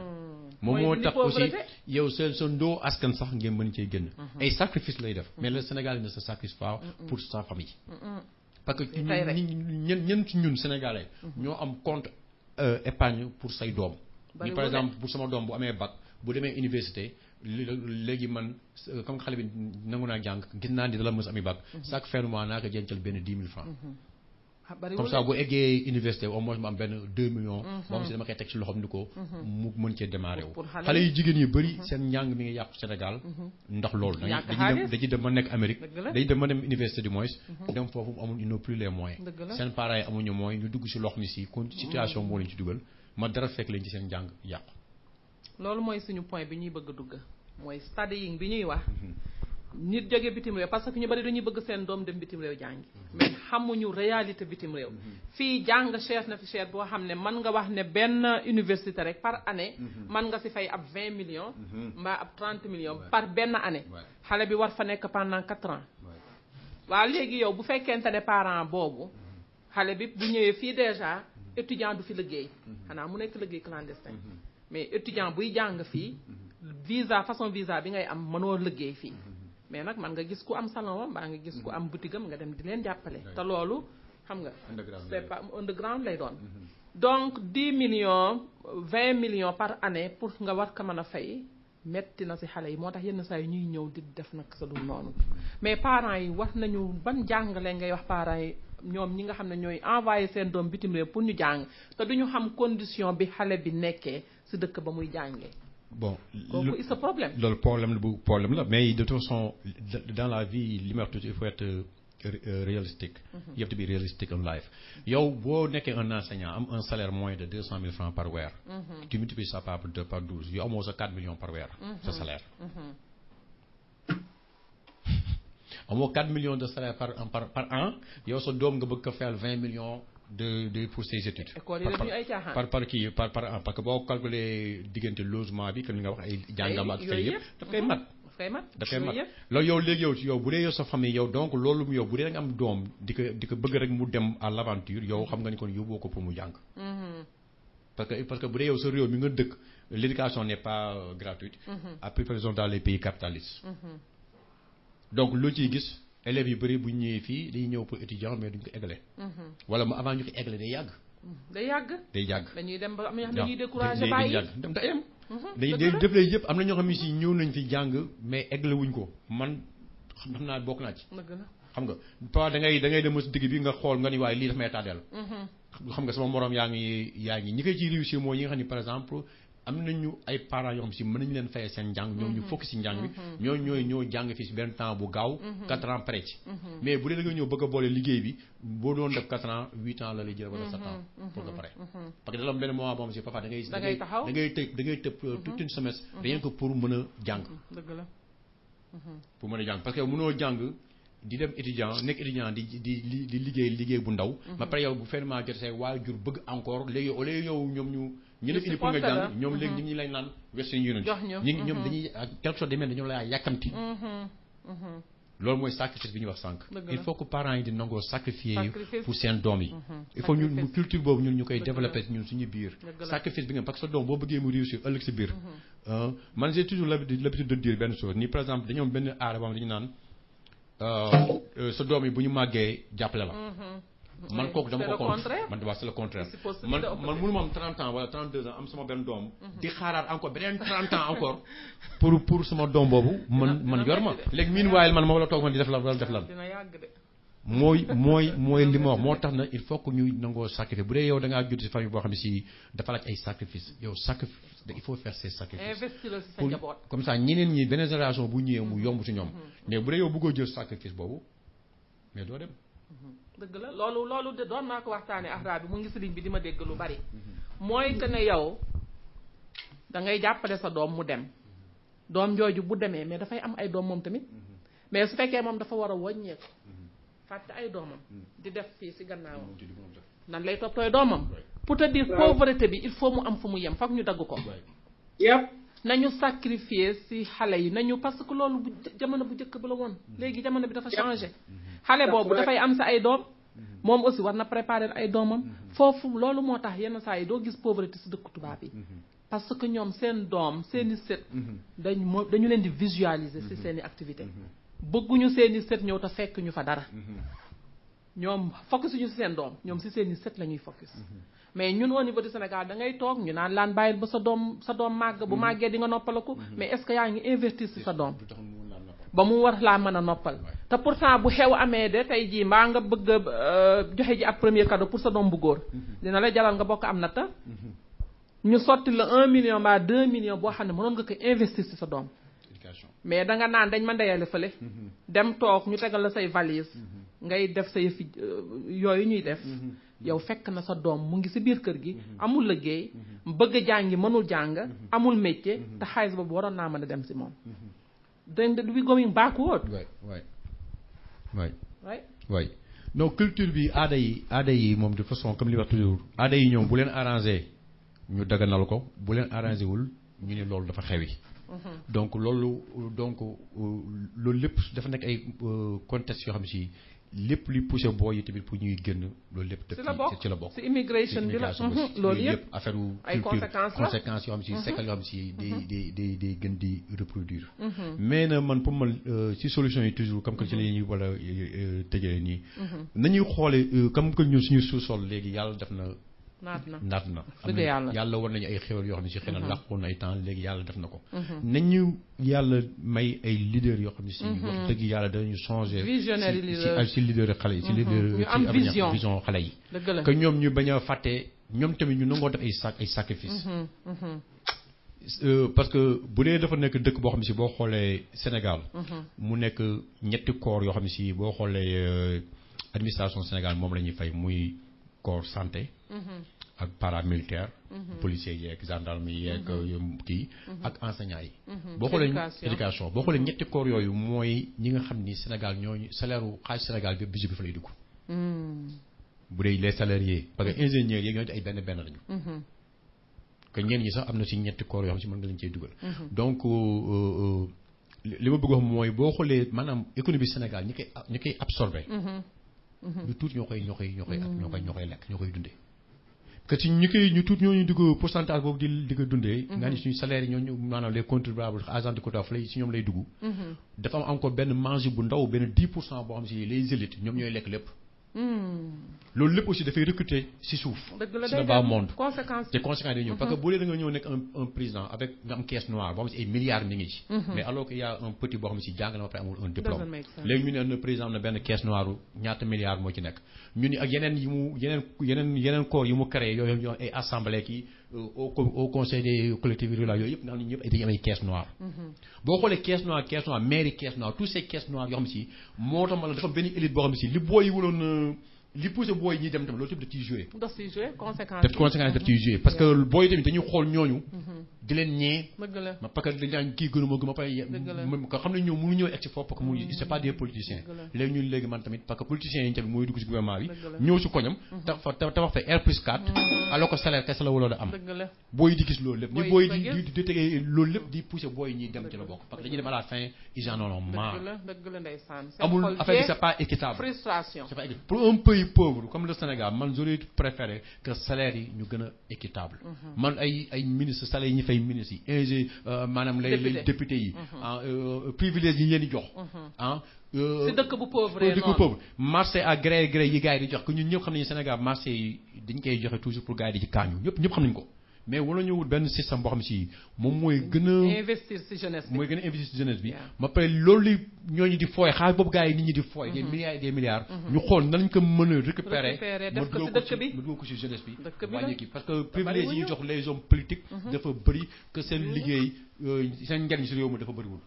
moom moo tax aussi yow sa ndoo askan sax ngeen mën cee génn ay sacrifice lay def mais le Sénégal ne se sacrifice pas pour sa famille parce que ñen ci ñun Sénégalais ñoo am compte épargne pour say doom ni par exemple pour sama doom bu amee bac bu demee université léegi man comme xale bi nangu naa jàng gis naa ni dala mës ami bac chaque fin de mois naa ko jencal benn 10 000 francs comme ça bu eggee université au moins mu am benn 2 millions boo xam si dama koy teg ci loxoom ni ko mu mën cee démarrer wu xale yu jigéen yu bëri seen njàng mi ngi yàqu Sénégal ndax loolu dañuy dem ma nekk Amérique dañuy dem ma dem université du moins dem foofu amul ils n'ont plus les moyens seen parents yi amuñu moyens ñu dugg si lox mi si situation moo leen ci dugal ma dara fekk leen ci seen njàng yàqu loolu mooy suñu point bi ñuy bëgg a dugg mooy studying bi ñuy wax nit jóge bitim réew parce que ñu bari dañuy bëgg seen doom dem bitim réew jàngi mais xamuñu réalité bitim réew fii jàng cher na fi cher boo xam ne mën nga wax ne benn université rek par année mën nga si fay ab 20 millions mbaa ab 30 millions par benn année xale bi war fa nekk pendant 4 ans waaw léegi yow bu fekkente ne parent boobu xale bi bu ñëwee fii déjà étudiant du fi liggéey xanaa mu nekk liggéey clandestin mais étudiant buy jàng fii façon visa bi ngay am mënoo liggéey fii mais nag man nga gis ku am salon mbaa nga gis ku am boutique am nga dem di leen jàppale te loolu xam nga c'est pas underground lay doon donc 10 millions 20 millions par année pour nga war ko mën a fay metti na ci xale yi moo tax yenn saa yi ñuy ñëw di def nag sa dul noonu mais parents yi wax nañu ban jàngale ngay wax parents yi ñoom ñi nga xam ne ñooy envoyé seen doom bitim réew pour ñu jàng te duñu xam condition bi xale bi nekkee ci dëkk ba muy jàngee bon kooku c'est problème loolu problème la mais de toute façon dans la vie li ma wax il faut être réalistique you have to be realistic in life yow boo nekkee un enseignant am un salaire moyen de 200 000 francs par weer tu multiplies ça par 12 yow amoo sa 4 millions par weer sa salaire amoo 4 millions de salaire par an yow sa doom nga bëgg ko fayal 20 millions de pour ses études par an parce que boo calculer diggante logement bi que li nga wax ay jàngam ak fay yëpp daf koy mat loolu yow léegi yow bu dee yow sa famille yow donc loolu mu yow bu dee da nga am doom di ko bëgg rek mu dem à l'aventure yow xam nga ni kon yóbboo ko pour mu jàng parce que bu dee yow sa réew mi nga dëkk l'éducation n'est pas gratuite à plus raison dans les pays capitalistes donc loo ciy gis élèves yu bëri bu ñu ñëwee fii dañuy ñëw pour étudiant mais duñ ko eggale wala mu avant ñu ko eggale day yàgg dañuy dem ba am na ñoo xam ne dañuy découragé bàyyi dem da yem dañuy def lay yëpp am na ñoo xam ne si ñëw nañ fi jàng mais eggale wuñ ko man xam naa bokk naa ci xam nga pas da ngay dem si digg bi nga xool nga ni waaye lii daf may tàddeel xam nga sama morom yaa ngi ñi koy ciy réussir mooy yi nga xam ne par exemple am nañu ay parents yoo xam si mën nañu leen fayee seen njàng ñoom ñu focus si njàng bi ñoo jàng fii si benn temps bu gaaw 4 ans pare ci mais bu dee da nga ñëw bëgg a boole liggéey bi boo doon def 4 ans 8 ans la lay jël wala 7 ans pour nga pare parce que da la am benn moment boo xam si parfois da ngay tëb toute une semestre rien que pour mën a jàng pour mën a jàng parce que mënoo jàng di dem nekk étudiant di liggéey bu ndaw ba pare yow bu finalement jot say waajur bëgg encore léegi au lieu yow ñoom ñu def indi pour nga jàng ñoom léegi ñi lay naan Western Union ñoom dañuy quelque chose demee dañoo lay yàkkamti loolu mooy sacrifice bi ñuy wax sànq il faut que parents yi di nangoo sacrifier pour seen doom yi il faut ñun culture boobu ñun ñu koy développer ñun suñu biir sacrifice bi nga parce que sa doom boo bëggee mu réussir ëllëg si biir man j'ai toujours l'habitude de dire benn chose ni par exemple dañoo benn aada boo xam dañu naan sa doom yi bu ñu màggee jàppale la man kooku dama ko contre man waa c'est le contraire man mënu ma am 30 ans wala 32 ans am sama benn doom di xaaraat encore beneen 30 ans encore pour sama doom boobu man yor ma léegi miin waaye man ma wala toog man di def lan mooy li ma wax moo tax na il faut que ñuy nangoo sacrifice bu dee yow da ngaa judd si famille boo xam ne si dafa laaj ay sacrifice yow sacrifice il faut faire ces sacrifices pour comme ça ñeneen ñi beneen génération bu ñëwee mu yomb si ñoom mais bu dee yow bëggoo jël sacrifice boobu mais doo dem dëgg la loolu de doon naa ko waxtaanee Ahra bi mu ngi si ligne bi di ma dégg lu bari mooy que ne yow da ngay jàppale sa doom mu dem doom jooju bu demee mais dafay am ay doom moom tamit mais su fekkee moom dafa war a wàññeeku fàtte ay doomam di def fii si gannaawam nan lay toppatooy doomam pour te dire pauvreté bi il faut mu am fu mu yem foog ñu dagg ko yëpp nañu sacrifier si xale yi nañu parce que loolu jamono bu njëkk ba la woon léegi jamono bi dafa changé xale boobu dafay am sa ay doom moom aussi war na préparer ay doomam foofu loolu moo tax yenn saa yi doo gis pauvreté si dëkk tubaab yi parce que ñoom seen doom seeni sët dañu leen di visualiser si seeni activité bëgguñu seeni sët ñëw te fekk ñu fa dara ñoom focus ñu si seen doom ñoom si seeni sët la ñuy focus mais ñun au niveau du Sénégal da ngay toog ñu naan laan bàyyil ba sa doom màgg bu màggee di nga noppalaku mais est-ce que yaa ngi investir si sa doom ba mu war laa mën a noppal te pourtant bu xew amee de tey jii mbaa nga bëgg a joxe ji ab premier cadeau pour sa doom bu góor dina la jaral nga bokk am nata ñu sotti la 1 million mbaa 2 millions boo xam ne mënoon nga ko investir ci sa doom mais da nga naan dañ ma ndeyale fële dem toog ñu tegal la say valise ngay def sa yëfi yooyu ñuy def yow fekk na sa doom mu ngi ci biir kër gi amul liggéey bëgg a jàngi mënul jàng amul métier te xaalis boobu waroon naa mën a dem ci moom then we going backward waay donc culture bi aada yi moom de façon comme li wax toujours aada yi ñoom bu leen arrangé ñu daganal ko bu leen arrangé wul ñu ne loolu dafa xewi donc loolu lépp dafa nekk ay contexte yoo xam si lépp luy poussé booy yi tamit pour ñuy génn loolu lépp ci la bokk ci immigration bi la loolu yëpp affaire ay conséquences yoo xam si séquelles yoo xam si day gën di reproduire mais na man pour man ci solution yi toujours comme que ci la ñuy wala tëjee nii nañuy xoole comme que ñun suñu sous-sol léegi yàlla def na naat na yàlla war nañu ay xéwal yoo xam ne si xëy na làqoon na ay temps léegi yàlla def na ko nañu yàlla may ay leaders yoo xam ne si wax dëgg yàlla dañu changer si leader xale yi si leader ci vision xale yi que ñoom ñu bañ a fàtte ñoom tamit ñu nangoo def ay sacrifice parce que bu dee dafa nekk dëkk boo xam ne si boo xoolee Sénégal mu nekk ñetti corps yoo xam ne si boo xoolee administration Sénégal moom la ñuy fay muy corps santé ak paramilitaire policiers yeeg gendarme yi yeeg kii ak enseignants yi boo xoolee éducation boo xoolee ñetti corps yooyu mooy ñi nga xam ni Sénégal ñooñu salaire u xaalis Sénégal bi budget bi fa lay dugg bu dee les salariés parce que ingénieurs yeeg ñoo ci ay benn lañu que ñeen ñi sax am na si ñetti corps yoo xam si mën nga leen cee dugal donc li ma bëgg wax mooy boo xoolee maanaam économie Sénégal ñi koy absorbé ñu tuuti ñoo koy lekk ñoo koy dundee que ci ñu tuuti ñooñu di ko pourcentage boobu di ko dundee nga ni suñu salaire yi ñooñu maanaam les contribuables agents de quota fa lay si ñoom lay dugg dafa am encore benn marge bu ndaw benn 10% boo xam si les élites ñoom ñooy lekk lépp loolu lépp aussi dafay recruter si suuf si le bas monde te conséquences yi ñëw parce que bu dee da nga ñëw nekk un président avec nga am caisse noire boo xam si ay milliards mi ngi ci mais alors que y a un petit boo xam si jàng na ba pare amul un diplôme léegi ñu ne président am na benn caisse noire ñaata milliards moo ci nekk ñu ni ak yeneen corps yi mu créé yooyu ñoo ay assemblée ki au conseil des collectivités rurales yooyu yëpp nga xam ne ñëpp dañuy am ay caisse noire boo xoolee caisse noire mairie caisse noire tous ces caisses noires yoo xam si moo tax ma la dafa benn élite boo xam si li booy yi wuloon li poussé booy ñuy dem tamit loolu tamit daf ciy joué conséquence daf ciy joué parce que booy tamit dañuy xool ñooñu di leen ñee parce que dañ naan kii gënuma gën ma pare ko xam ne ñoom mënu ñëw egg si foofu parce que mu c'est pas des politiciens léegi ñun léegi man tamit parce que politiciens yi tamit mooy dugg si gouvernement bi ñëw si koñam tabax fa R+4 alors que salaire kese la waloon a am booy di gis loolu lépp ni booy di tegee loolu lépp di poussé booy ñuy dem ci la bokk parce que dañuy dem à la fin ils en ont marre amul affaire bi c'est pas équitable pour un pays pauvre comme le Sénégal man j'aurais préféré que salaire yi ñu gën a équitable man ay ministre salaire yi ñu fay ministres yi ingé maanaam les députés yi privilèges yi ñu leen di jox si dëkk bu pauvre marché à gré yi gars yi di jox que ñun ñëpp xam nañu Sénégal marché yi dañ koy joxe toujours pour gars yi di ci kaañu ñëpp xam nañu ko mais wala ñu wut benn système boo xam si moom mooy gën a investir si jeunesse bi ma pare loolu li ñooñu di fooy xaalis boobu gars yi nit ñi di fooy des milliards et des milliards ñu xool nan ko mën a récupérer def ko si dëkk bi ma dugal ko si jeunesse bi wàññi kii parce que privilège yi ñu jox les hommes politiques dafa bëri que seen liggéey seen njariñ si réew mi dafa bëriwul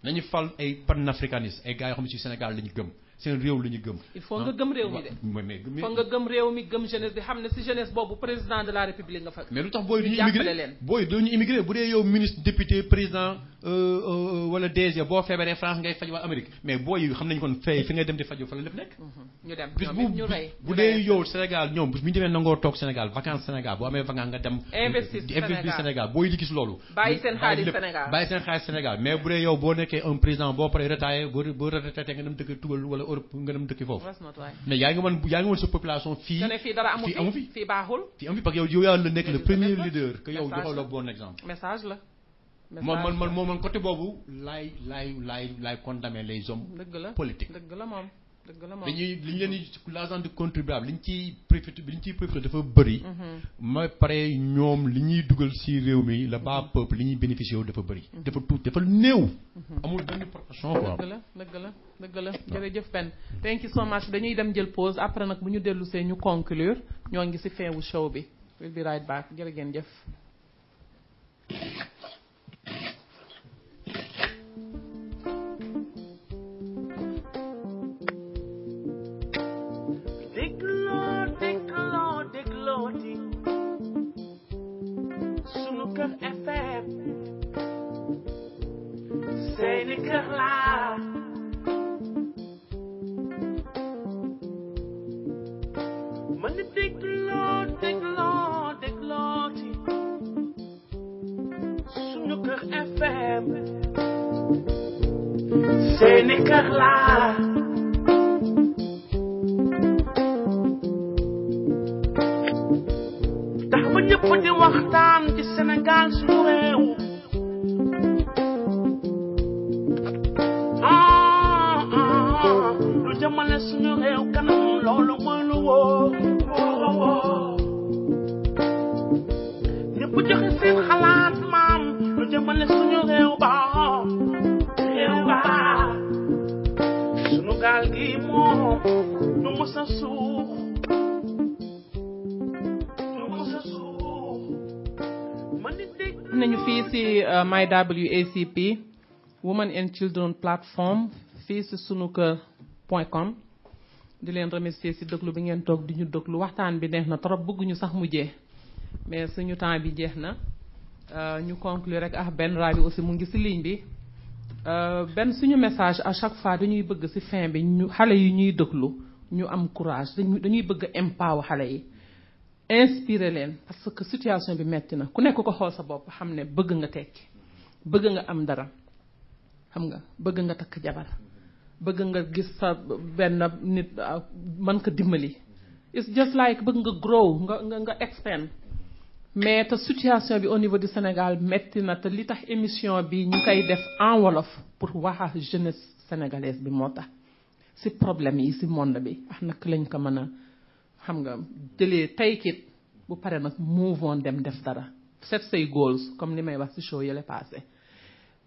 nañu fal ay panafricanistes ay gars yoo xam ne si Sénégal lañu gëm seen réew la ñu gëm. il faut nga gëm réew mi de. il faut nga gëm réew mi gëm jeunesse bi xam ne si jeunesse boobu président de la république nga fa. mais lu tax booy du ñu immigré booy du ñu immigré bu dee yow ministre député président wala DG boo feebaree France ngay faj waa Amérique mais booy yi xam nañu kon fi ngay dem di fajoo fa la lépp nekk. ñu dem ñu rey bu dee yow Sénégal ñoom bu ñu demee nangoo toog Sénégal vacances Sénégal boo amee vacances nga dem. investir Sénégal booy di gis loolu. bàyyi seen xaalis Sénégal mais bu dee yow boo nekkee un président boo paree retraité boo retraité nga dem dëkk tugal wala Europe nga dem dëkk foofu. mais yaa ngi woon sa population fii. fii dara amu fi fii baaxul. fii amu fi parce que yow yaa la nekk le premier leader. que yow joxoo la bon exemple. message la. man côté boobu laay condamner les hommes politiques. dëgg la moom. dañuy liñ leen di l'argent de contribuable liñ ciy profité dafa bëri. ma pare ñoom li ñuy dugal ci réew mi la bas peuple li ñuy bénéficié wu dafa bëri. dafa tuuti dafa néew. amul benn proportion quoi. dëgg la jërëjëf Ben. thank you so much dañuy dem jël pause après nag bu ñu dellu see ñu conclure ñoo ngi ci fin wu show bi we'll be right back jërë ngeen jëf. MyWACP Women and Children Platform fii si sunuker.com di leen remercier si déglu bi ngeen toog di ñu déglu waxtaan bi neex na trop bëgguñu sax mujjee mais suñu temps bi jeex na ñu conclure rek ak Ben Rabi aussi mu ngi si ligne bi Ben suñu message à chaque fois dañuy bëgg si fin bi ñu xale yi ñuy déglu ñu am courage dañuy bëgg empower xale yi inspirer leen parce que situation bi metti na ku nekk ko xool sa bopp xam ne bëgg nga tekki bëgg nga am dara xam nga bëgg nga takk jabar bëgg nga gis sa benn nit mën ko dimbali it's just like bëgg nga grow nga expand mais te situation bi au niveau du Sénégal metti na te li tax émission bi ñu koy def en wolof pour wax jeunesse sénégalaise bi moo tax si problème yi si monde bi naka lañ ko mën a xam nga jëlee take it bu pare nag move on dem def dara set say goals comme ni may wax ci show yële passé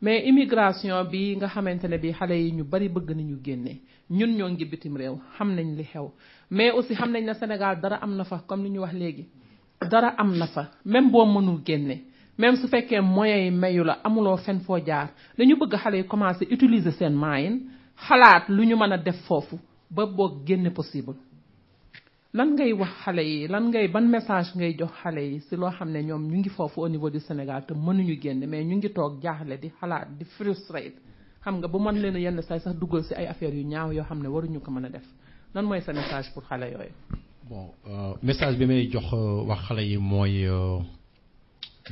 mais immigration bi nga xamante ne bi xale yi ñu bari bëgg nañu génne ñun ñoo ngi bitim réew xam nañ li xew mais aussi xam nañ ne Sénégal dara am na fa comme ni ñu wax léegi dara am na fa même boo mënul génne même su fekkee moyens yi mayu la amuloo fen foo jaar dañu bëgg xale yi commencer utiliser seen mind xalaat lu ñu mën a def foofu ba boog génne possible lan ngay wax xale yi ban message ngay jox xale yi si loo xam ne ñoom ñu ngi foofu au niveau du Sénégal te mënuñu génn mais ñu ngi toog jaaxle di xalaat di frustrate xam nga bu mën leen a yenn say sax duggal si ay affaires yu ñaaw yoo xam ne waruñu ko mën a def lan mooy sa message pour xale yooyu. bon message bi may jox wax xale yi mooy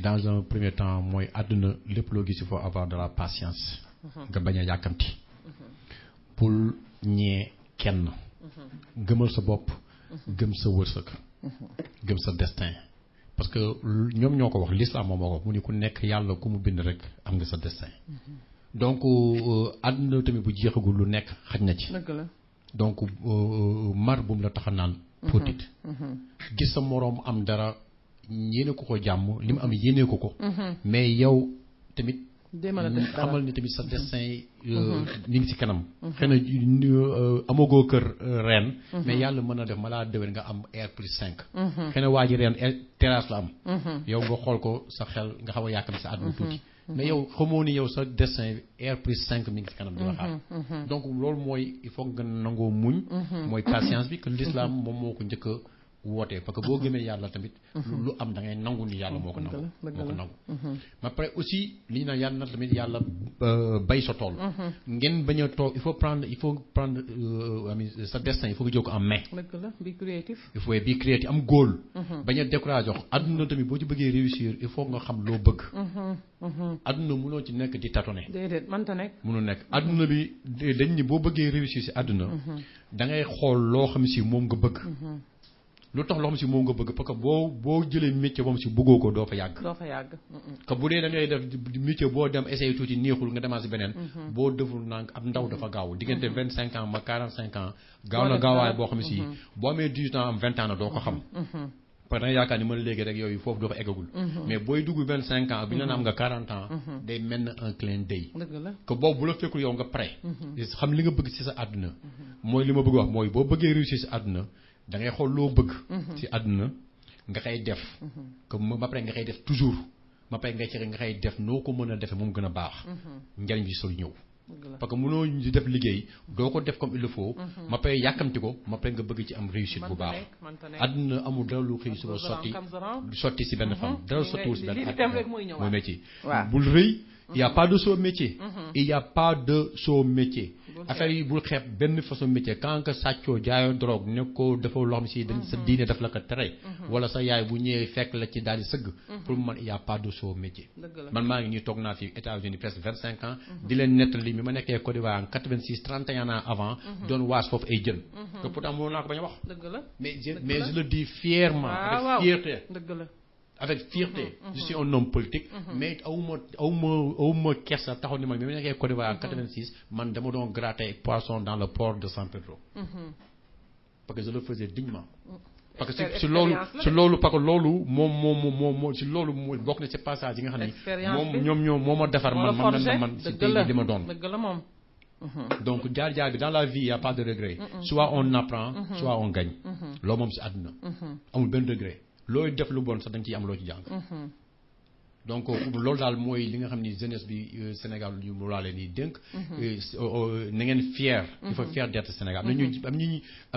dans un premier temps mooy àdduna lépp loo gis il faut avoir de la patience. nga bañ a yàkkamti. pour ñee kenn. gëmal sa bopp. gëm sa wërsëg. gëm sa destin parce que ñoom ñoo ko wax l'islam moo ko mu ni ku nekk yàlla ku mu bind rek am nga sa destin. donc àdduna tamit bu jeexagul lu nekk xaj na ci. donc mar bu mu la tax a naan. fóotit gis sa moroom am dara yéene ko jàmm li mu am yéene ko. mais yow tamit. xamal ni tamit sa destin ni ngi ci kanam. xëy na amagoo kër ren. mais yàlla mën na def ma laa déwén nga am R+5. xëy na waa ji ren terrasse la am. yow nga xool ko sa xel nga xaw a yàkkam sa àdduna tuuti. mais yow xamoo ni yow sa destin R+5 mi ngi ci kanam di la xaar. donc loolu mooy il faut nga nangoo muñ. mooy patience bi que l'islam moom moo ko njëkk a wootee parce que boo gëmee yàlla tamit. lu am da ngay nangu ni yàlla moo ko nangu. ma pare aussi li ñu naan yàlla na tamit yàlla bay sa tool. ngeen bañ a toog il faut prendre sa destin il faut que jël ko en main. be creative. il faut be creative am goal. bañ a découragé wax adduna tamit boo ci bëggee réussir il faut nga xam loo bëgg. adduna mënoo ci nekk di tâtonner. déedéet mënta nekk. mënoo nekk adduna bi dañ ni boo bëggee réussir si adduna. da ngay xool loo xam si moom nga bëgg. lu tax loo xam si moo nga bëgg parce que boo jëlee métier boo xam si bëggoo ko doo fa yàgg. doo fa yàgg. que bu dee da ngay def métier boo dem essayer tuuti neexul nga demaat si beneen. boo deful nang ab ndaw dafa gaaw diggante 25 ans ma 45 ans. gaaw na gaawaay boo xam si boo amee 18 ans am 20 ans na doo ko xam. parce que da nga yaakaar ni mën léegi rek yooyu foofu doo fa eggagul. mais booy dugg 25 ans bi ñu la am nga 40 ans. day mel na un clin d'œil. dëgg la que boobu bu la fekkul yow nga pare. xam li nga bëgg ci sa àdduna. mooy li ma bëgg wax mooy boo bëggee réussir ci àdduna da ngay xool loo bëgg. ci àdduna nga koy def. que ba pare nga koy def toujours ba pare nga koy def noo ko mën a defee moom gën a baax. njariñ bi sooy ñëw. parce que mënoo ñu def liggéey doo ko def comme il le faut. ma pare yàkkamti ko ma pare nga bëgg ci am réussite bu baax. àdduna amul dara lu xëy suba sotti ci benn femme dara sottiwul ci benn àdduna mooy métier. bul rëy. Il n'y a pas de sot métier. Il n'y a pas de sot métier. affaire yi bul xeeb benn façon métier quand que sàccoo jaayoo drogue ne ko dafa loo xam si dañ sa diine daf la ko tere. wala sa yaay bu ñëwee fekk la ci daal di sëgg. pour man il n'y a pas de sot métier. man maa ngi nii toog naa fi États-Unis presque 25 ans. di leen nettali mi ma nekkee Côte d'Ivoire en 86 31 ans avant. doon waas foofu ay jën. te pourtant mënoon naa ko bañ a wax. mais je le dis fièrement. avec fierté. Avec fierté. Je suis un homme politique. Mais awma kersa taxaw ni man bi ma nekkee Côte d'Ivoire en 86 man dama doon gratter poisson dans le port de San Pedro. parce que je le faisais dignement. parce que si loolu parce que loolu moom si loolu mooy bokk na ci passage yi nga xam ni moom moo ma defar man si tey li ma doon. donc jaar bi dans la vie il y a pas de regret. soit on apprend soit on gagne. loolu moom si àdduna. amul benn regret. looy def lu bon sax da nga ciy am loo ci jàng. donc loolu daal mooy li nga xam ni jeunesse bi Sénégal ñu laa leen di dénk. na ngeen fier. il faut fier d'être Sénégal. am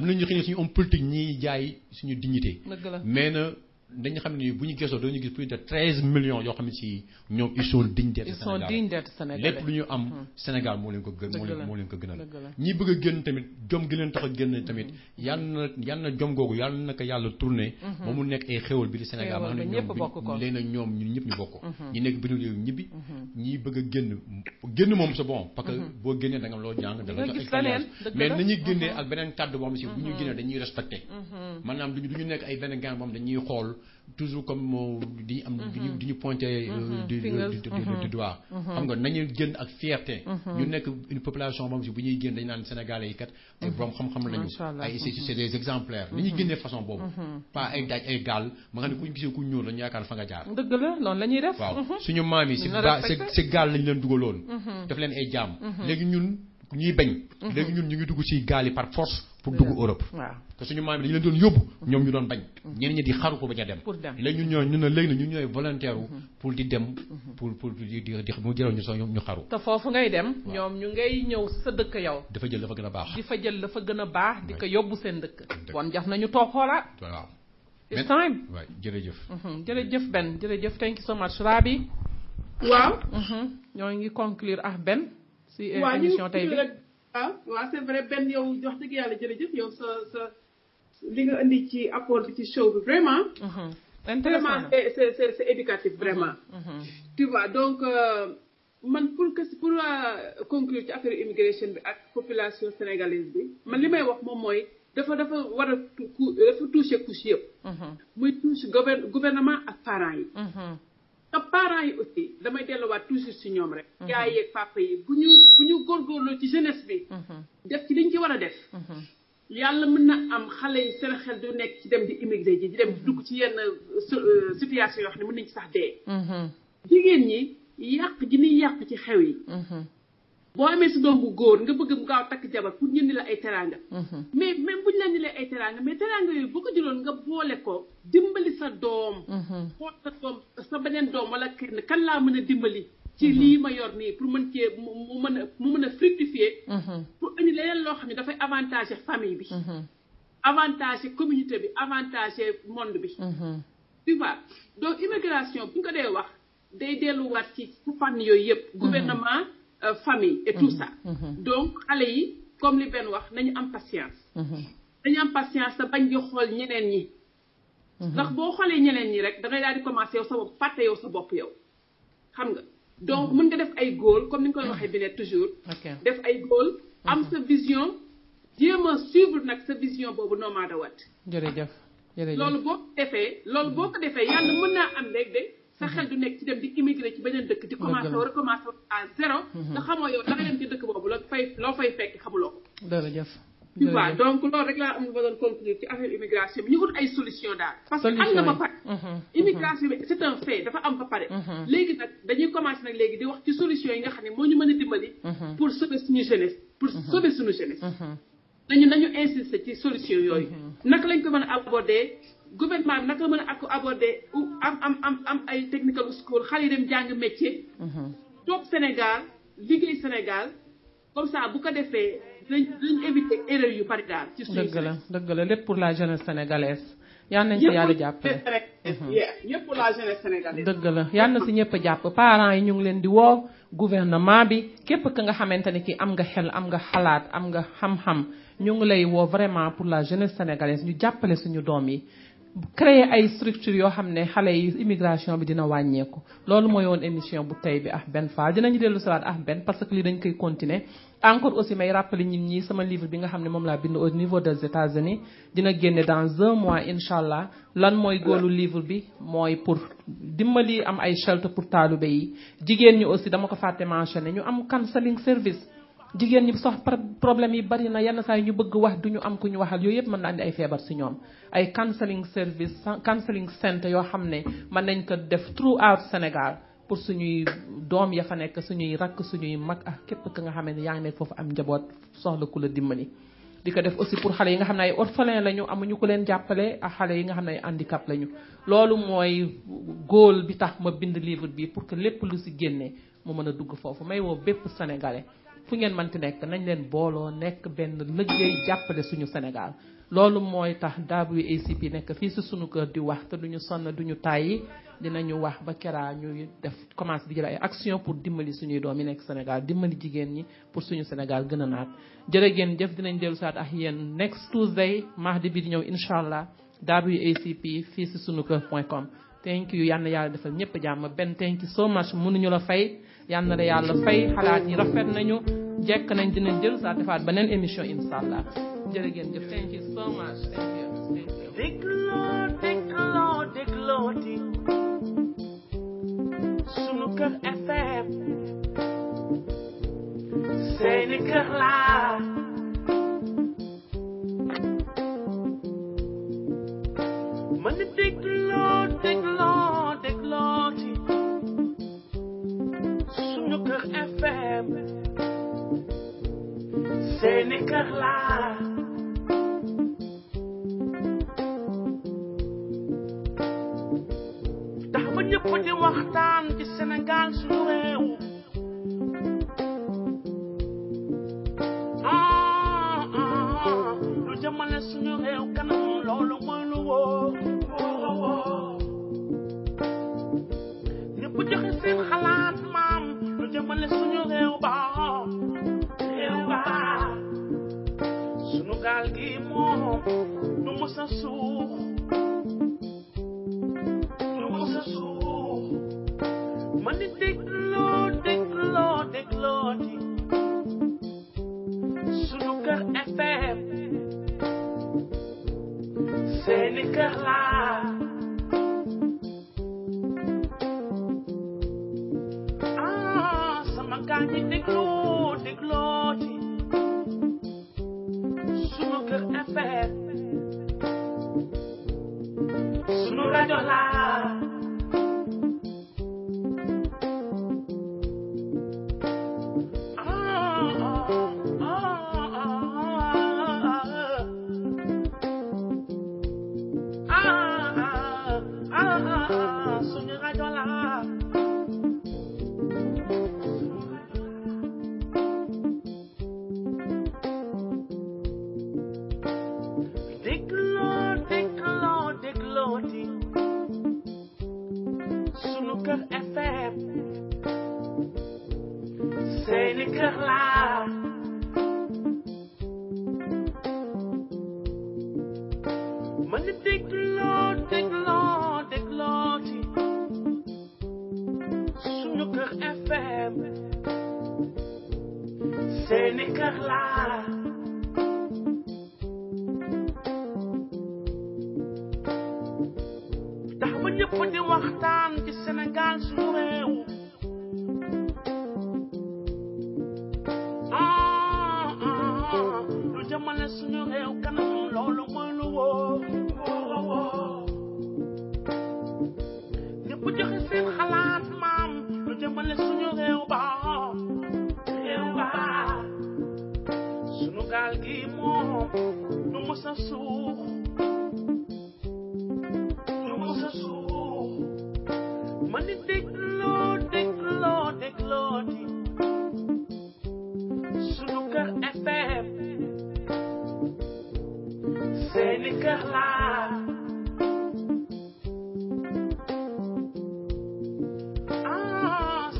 nañu xëy na suñu homme politique ñiy jaay suñu dignité. mais na dañu xam ne bu ñu gëstoo dañu gis plus de 13 millions yoo xam ne si ñoom ils sont dignes d'être Sénégal lépp lu ñu am Sénégal moo leen ko gën moo leen ko gënal. ñi bëgg a génn tamit jom gi leen tax a génn tamit yàlla na jom googu yàlla na ko yàlla tourné. ba mu nekk ay xéwal bi di Sénégal ma xam ne ñoom léegi nag ñoom ñun ñëpp ñu bokk. ñi nekk bitim réew ñibbi. ñi bëgg a génn moom c'est bon parce que boo génnee da nga loo jàng da nga jox expérience mais nañuy génnee ak beneen kàddu boo xam si bu ñu génnee dañuy respecté. maanaam du ñu nekk ay benn gang moom dañuy xool toujours comme di am di ñu pointé du doigt. xam nga nañu génn ak fierté. ñu nekk une population moom si bu ñuy génn dañu naan Sénégalais yi kat ay borom xam-xam lañu. ay c'est des exemplaires. ni ñuy génnee façon boobu. pas ay daaj ay gaal ma xam ne ku ñu gisee ku ñuul dañu yaakaar fa nga jaar. dëgg la noonu la ñuy def. waaw suñu maam yi si gaal lañu leen dugaloon. def leen ay jaam. léegi ñun ñuy bañ. léegi ñun ñu ngi dugg ci gaal yi par force. pour dugg Europe. waaw te suñu maam yi dañu leen doon yóbbu. ñoom ñu doon bañ. ñeneen ñi di xaru ko bañ a dem. léegi ñun ñooy volontaire pour di dem. pour di mu jëloon ñu sax ñu xaru. te foofu ngay dem. ñoom ñu ngay ñëw sa dëkk yow. dafa jël dafa gën a baax. di fa jël dafa gën a baax di ko yóbbu seen dëkk. bon jaf nañu toog xoolaat. waaw. it's time. waay jërëjëf. jërëjëf Ben jërëjëf thank you so much Rabi. waaw. ñoo ngi conclure ak Ben. si émission tey bi waaw c'est vrai Ben yow wax dëgg yàlla jërëjëf yow sa li nga indi ci apport bi ci show bi vraiment. intéressant vraiment c'est éducatif vraiment. tu vois donc man pour conclure ci affaire immigration bi ak population sénégalaise bi man li may wax moom mooy dafa war a dafa toucher couche yëpp. muy touche gouvernement ak parents yi. te parents yi aussi damay delluwaat toujours ci ñoom rek. yaay yeeg papa yi bu ñu góorgóorloo ci jeunesse bi. def ci liñ ci war a def. yàlla mën na am xale yi seen xel du nekk ci dem di immigré ji di dem di dugg ci yenn situation yoo xam ne mën nañ ci sax dee. jigéen ñi yàq ji ni yàq ci xew yi. boo amee si doom bu góor nga bëgg mu gaaw takk jabar pour ñu ni la ay teraanga. mais même bu ñu la ni la ay teraanga mais teraanga yooyu boo ko jëloon nga boole ko dimbali sa doom. xool sa doom sa beneen doom wala kenn kan laa mën a dimbali. ci lii ma yor nii pour mën cee mu mën a fructifier. pour indi leneen loo xam ne dafay avantager famille bi. avantager communauté bi avantager monde bi. tu vois donc immigration bu ñu ko dee wax day delluwaat ci fu fànn yooyu yëpp. gouvernement. Famille et tout ça. Donc xale yi comme li Ben wax nañu am patience. dañu am patience te bañ di xool ñeneen ñi. ndax boo xoolee ñeneen ñi rek da ngay daal di commencer yow sa bopp fàtte yow sa bopp yow. xam nga donc mën nga def ay goal comme ni nga koy waxee bi ne toujours. def ay goal. am sa vision jéem a suivre nag sa vision boobu no matter what. jërëjëf. loolu boo ko defee yàlla mën naa am léeg-léeg sa xel du nekk ci dem di immigré ci beneen dëkk di commencé recommencer à zéro nga xamoo yow la nga dem ci dëkk boobu loo fay fekk xamuloo ko jërëjëf tu vois donc loolu rek laa am lu ma doon conclure ci affaire immigration bi ñu ut ay solution daal parce que am na ba pare immigration bi c'est un fait dafa am ba pare léegi nag dañuy commencer nag léegi di wax ci solution yi nga xam ne moo ñu mën a dimbali pour sauver suñu jeunesse nañu insister ci solution yooyu naka lañ ko mën a aborder gouvernement bi naka la mën a aborder am ay technical school xale yi dem jàng métier toog Sénégal liggéey Sénégal comme ça bu ko defee dinañ éviter erreur yu bari daal ci suñu dëgg la lépp pour la jeunesse sénégalaise yal nañ ci yàlla jàppale ñëpp pour la jeunesse sénégalaise dëgg la yal na si ñëpp jàpp parents yi ñu ngi leen di woo gouvernement bi képp ka nga xamante ne ki am nga xel am nga xalaat am nga xam-xam ñu ngi lay woo vraiment pour la jeunesse sénégalaise ñu jàppale suñu doom yi créer ay structure yoo xam ne xale yi immigration bi dina wàññeeku loolu mooy woon émission bu tey bi Ben Fall dinañu dellu siwaat Ben parce que lii dañ koy continuer encore aussi may rappeler nit ñi sama livre bi nga xam ne moom laa bind au niveau des États-Unis dina génne dans 1 mois inshallah lan mooy góolu livre bi mooy pour dimbali am ay shelter pour taalibe yi jigéen ñi aussi dama ko fàtte mentionné ñu am counseling service jigéen ñi sax problème yi bari na yenn saa yi ñu bëgg wax duñu am ku ñu waxal yooyu yëpp mën na andi ay feebar ci ñoom ay counseling service counseling center yoo xam ne mën nañ ko def throughout Sénégal pour suñuy doom ya fa nekk suñuy rakk suñuy mag ak képp ka nga xam ne yaa ngi nekk foofu am njaboot soxla ku la dimbali di ko def aussi pour xale yi nga xam ne ay orphelin lañu amuñu ko leen jàppale ak xale yi nga xam ne ay handicap lañu loolu mooy góol bi tax ma bind livre bi pour que lépp lu ci génne mu mën a dugg foofu may woo bépp sénégalais fu ngeen mënti nekk nañ leen booloo nekk benn liggéey jàppale suñu Sénégal loolu mooy tax WACP nekk fii ci suñu kër di wax te duñu sonn duñu tàyyi dinañu wax ba keraa ñuy def commencé di jël ay action pour dimbali suñuy doom yi nekk Sénégal dimbali jigéen ñi pour suñu Sénégal gën a naat jërë ngeen jëf dinañ dellu saat ak yéen next Tuesday mardi bi di ñëw inshallah WACP fii ci sunukër.com thank you yal na yàlla defal ñëpp jàmm Ben thank you so much mënuñu la fay yal na la yàlla fay xalaat yi rafet nañu jekk nañ dinañ jël saa defaat beneen émission inshallah jërë ngeen jëf thank you so much thank you dégloo di sunu kër FM seeni kër laa mën na dégloo di sunu kër FM seeni kër laa tax ba ñëpp di waxtaan ci Sénégal suñu réew lu jëmale suñu réew kanam loolu mooy lu wóor ñëpp joxe seen xalaat maam lu jëmale suñu réew ba suñu gaal gi moom du mës a suux man di dégloo di sunu kër FM seeni kër laa sama gaa ñi dégloo di sunu kër FM sunu rajo laa dégloo di sunu kër FM seeni kër laa man di dégloo di sunu kër FM seeni kër laa ñëpp di waxtaan ci Sénégal suñu réew lu jëmale suñu réew kanam loolu mooy lu wóor ñëpp joxe seen xalaat maam lu jëmale suñu réew ba suñu gaal gi moom du mës a suux man di dégloo di sunu kër FM seeni kër laa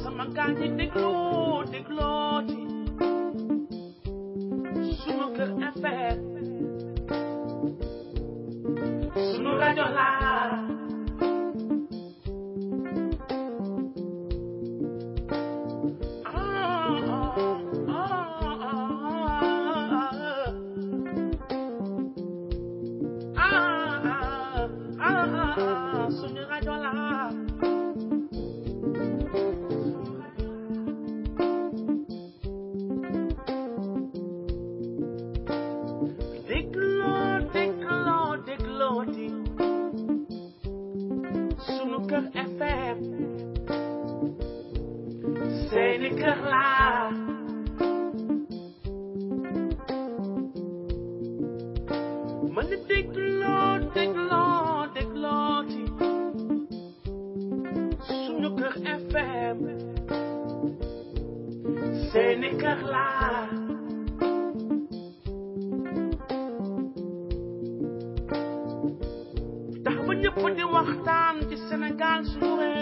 sama gaal gi dégloo di sunu kër FM sunu rajo laa suñu rajo la dégloo di sunu kër FM seeni kër la man di dégloo di sunu kër FM seeni kër la tax ba ñëpp di waxtaan ci Sénégal suñu réew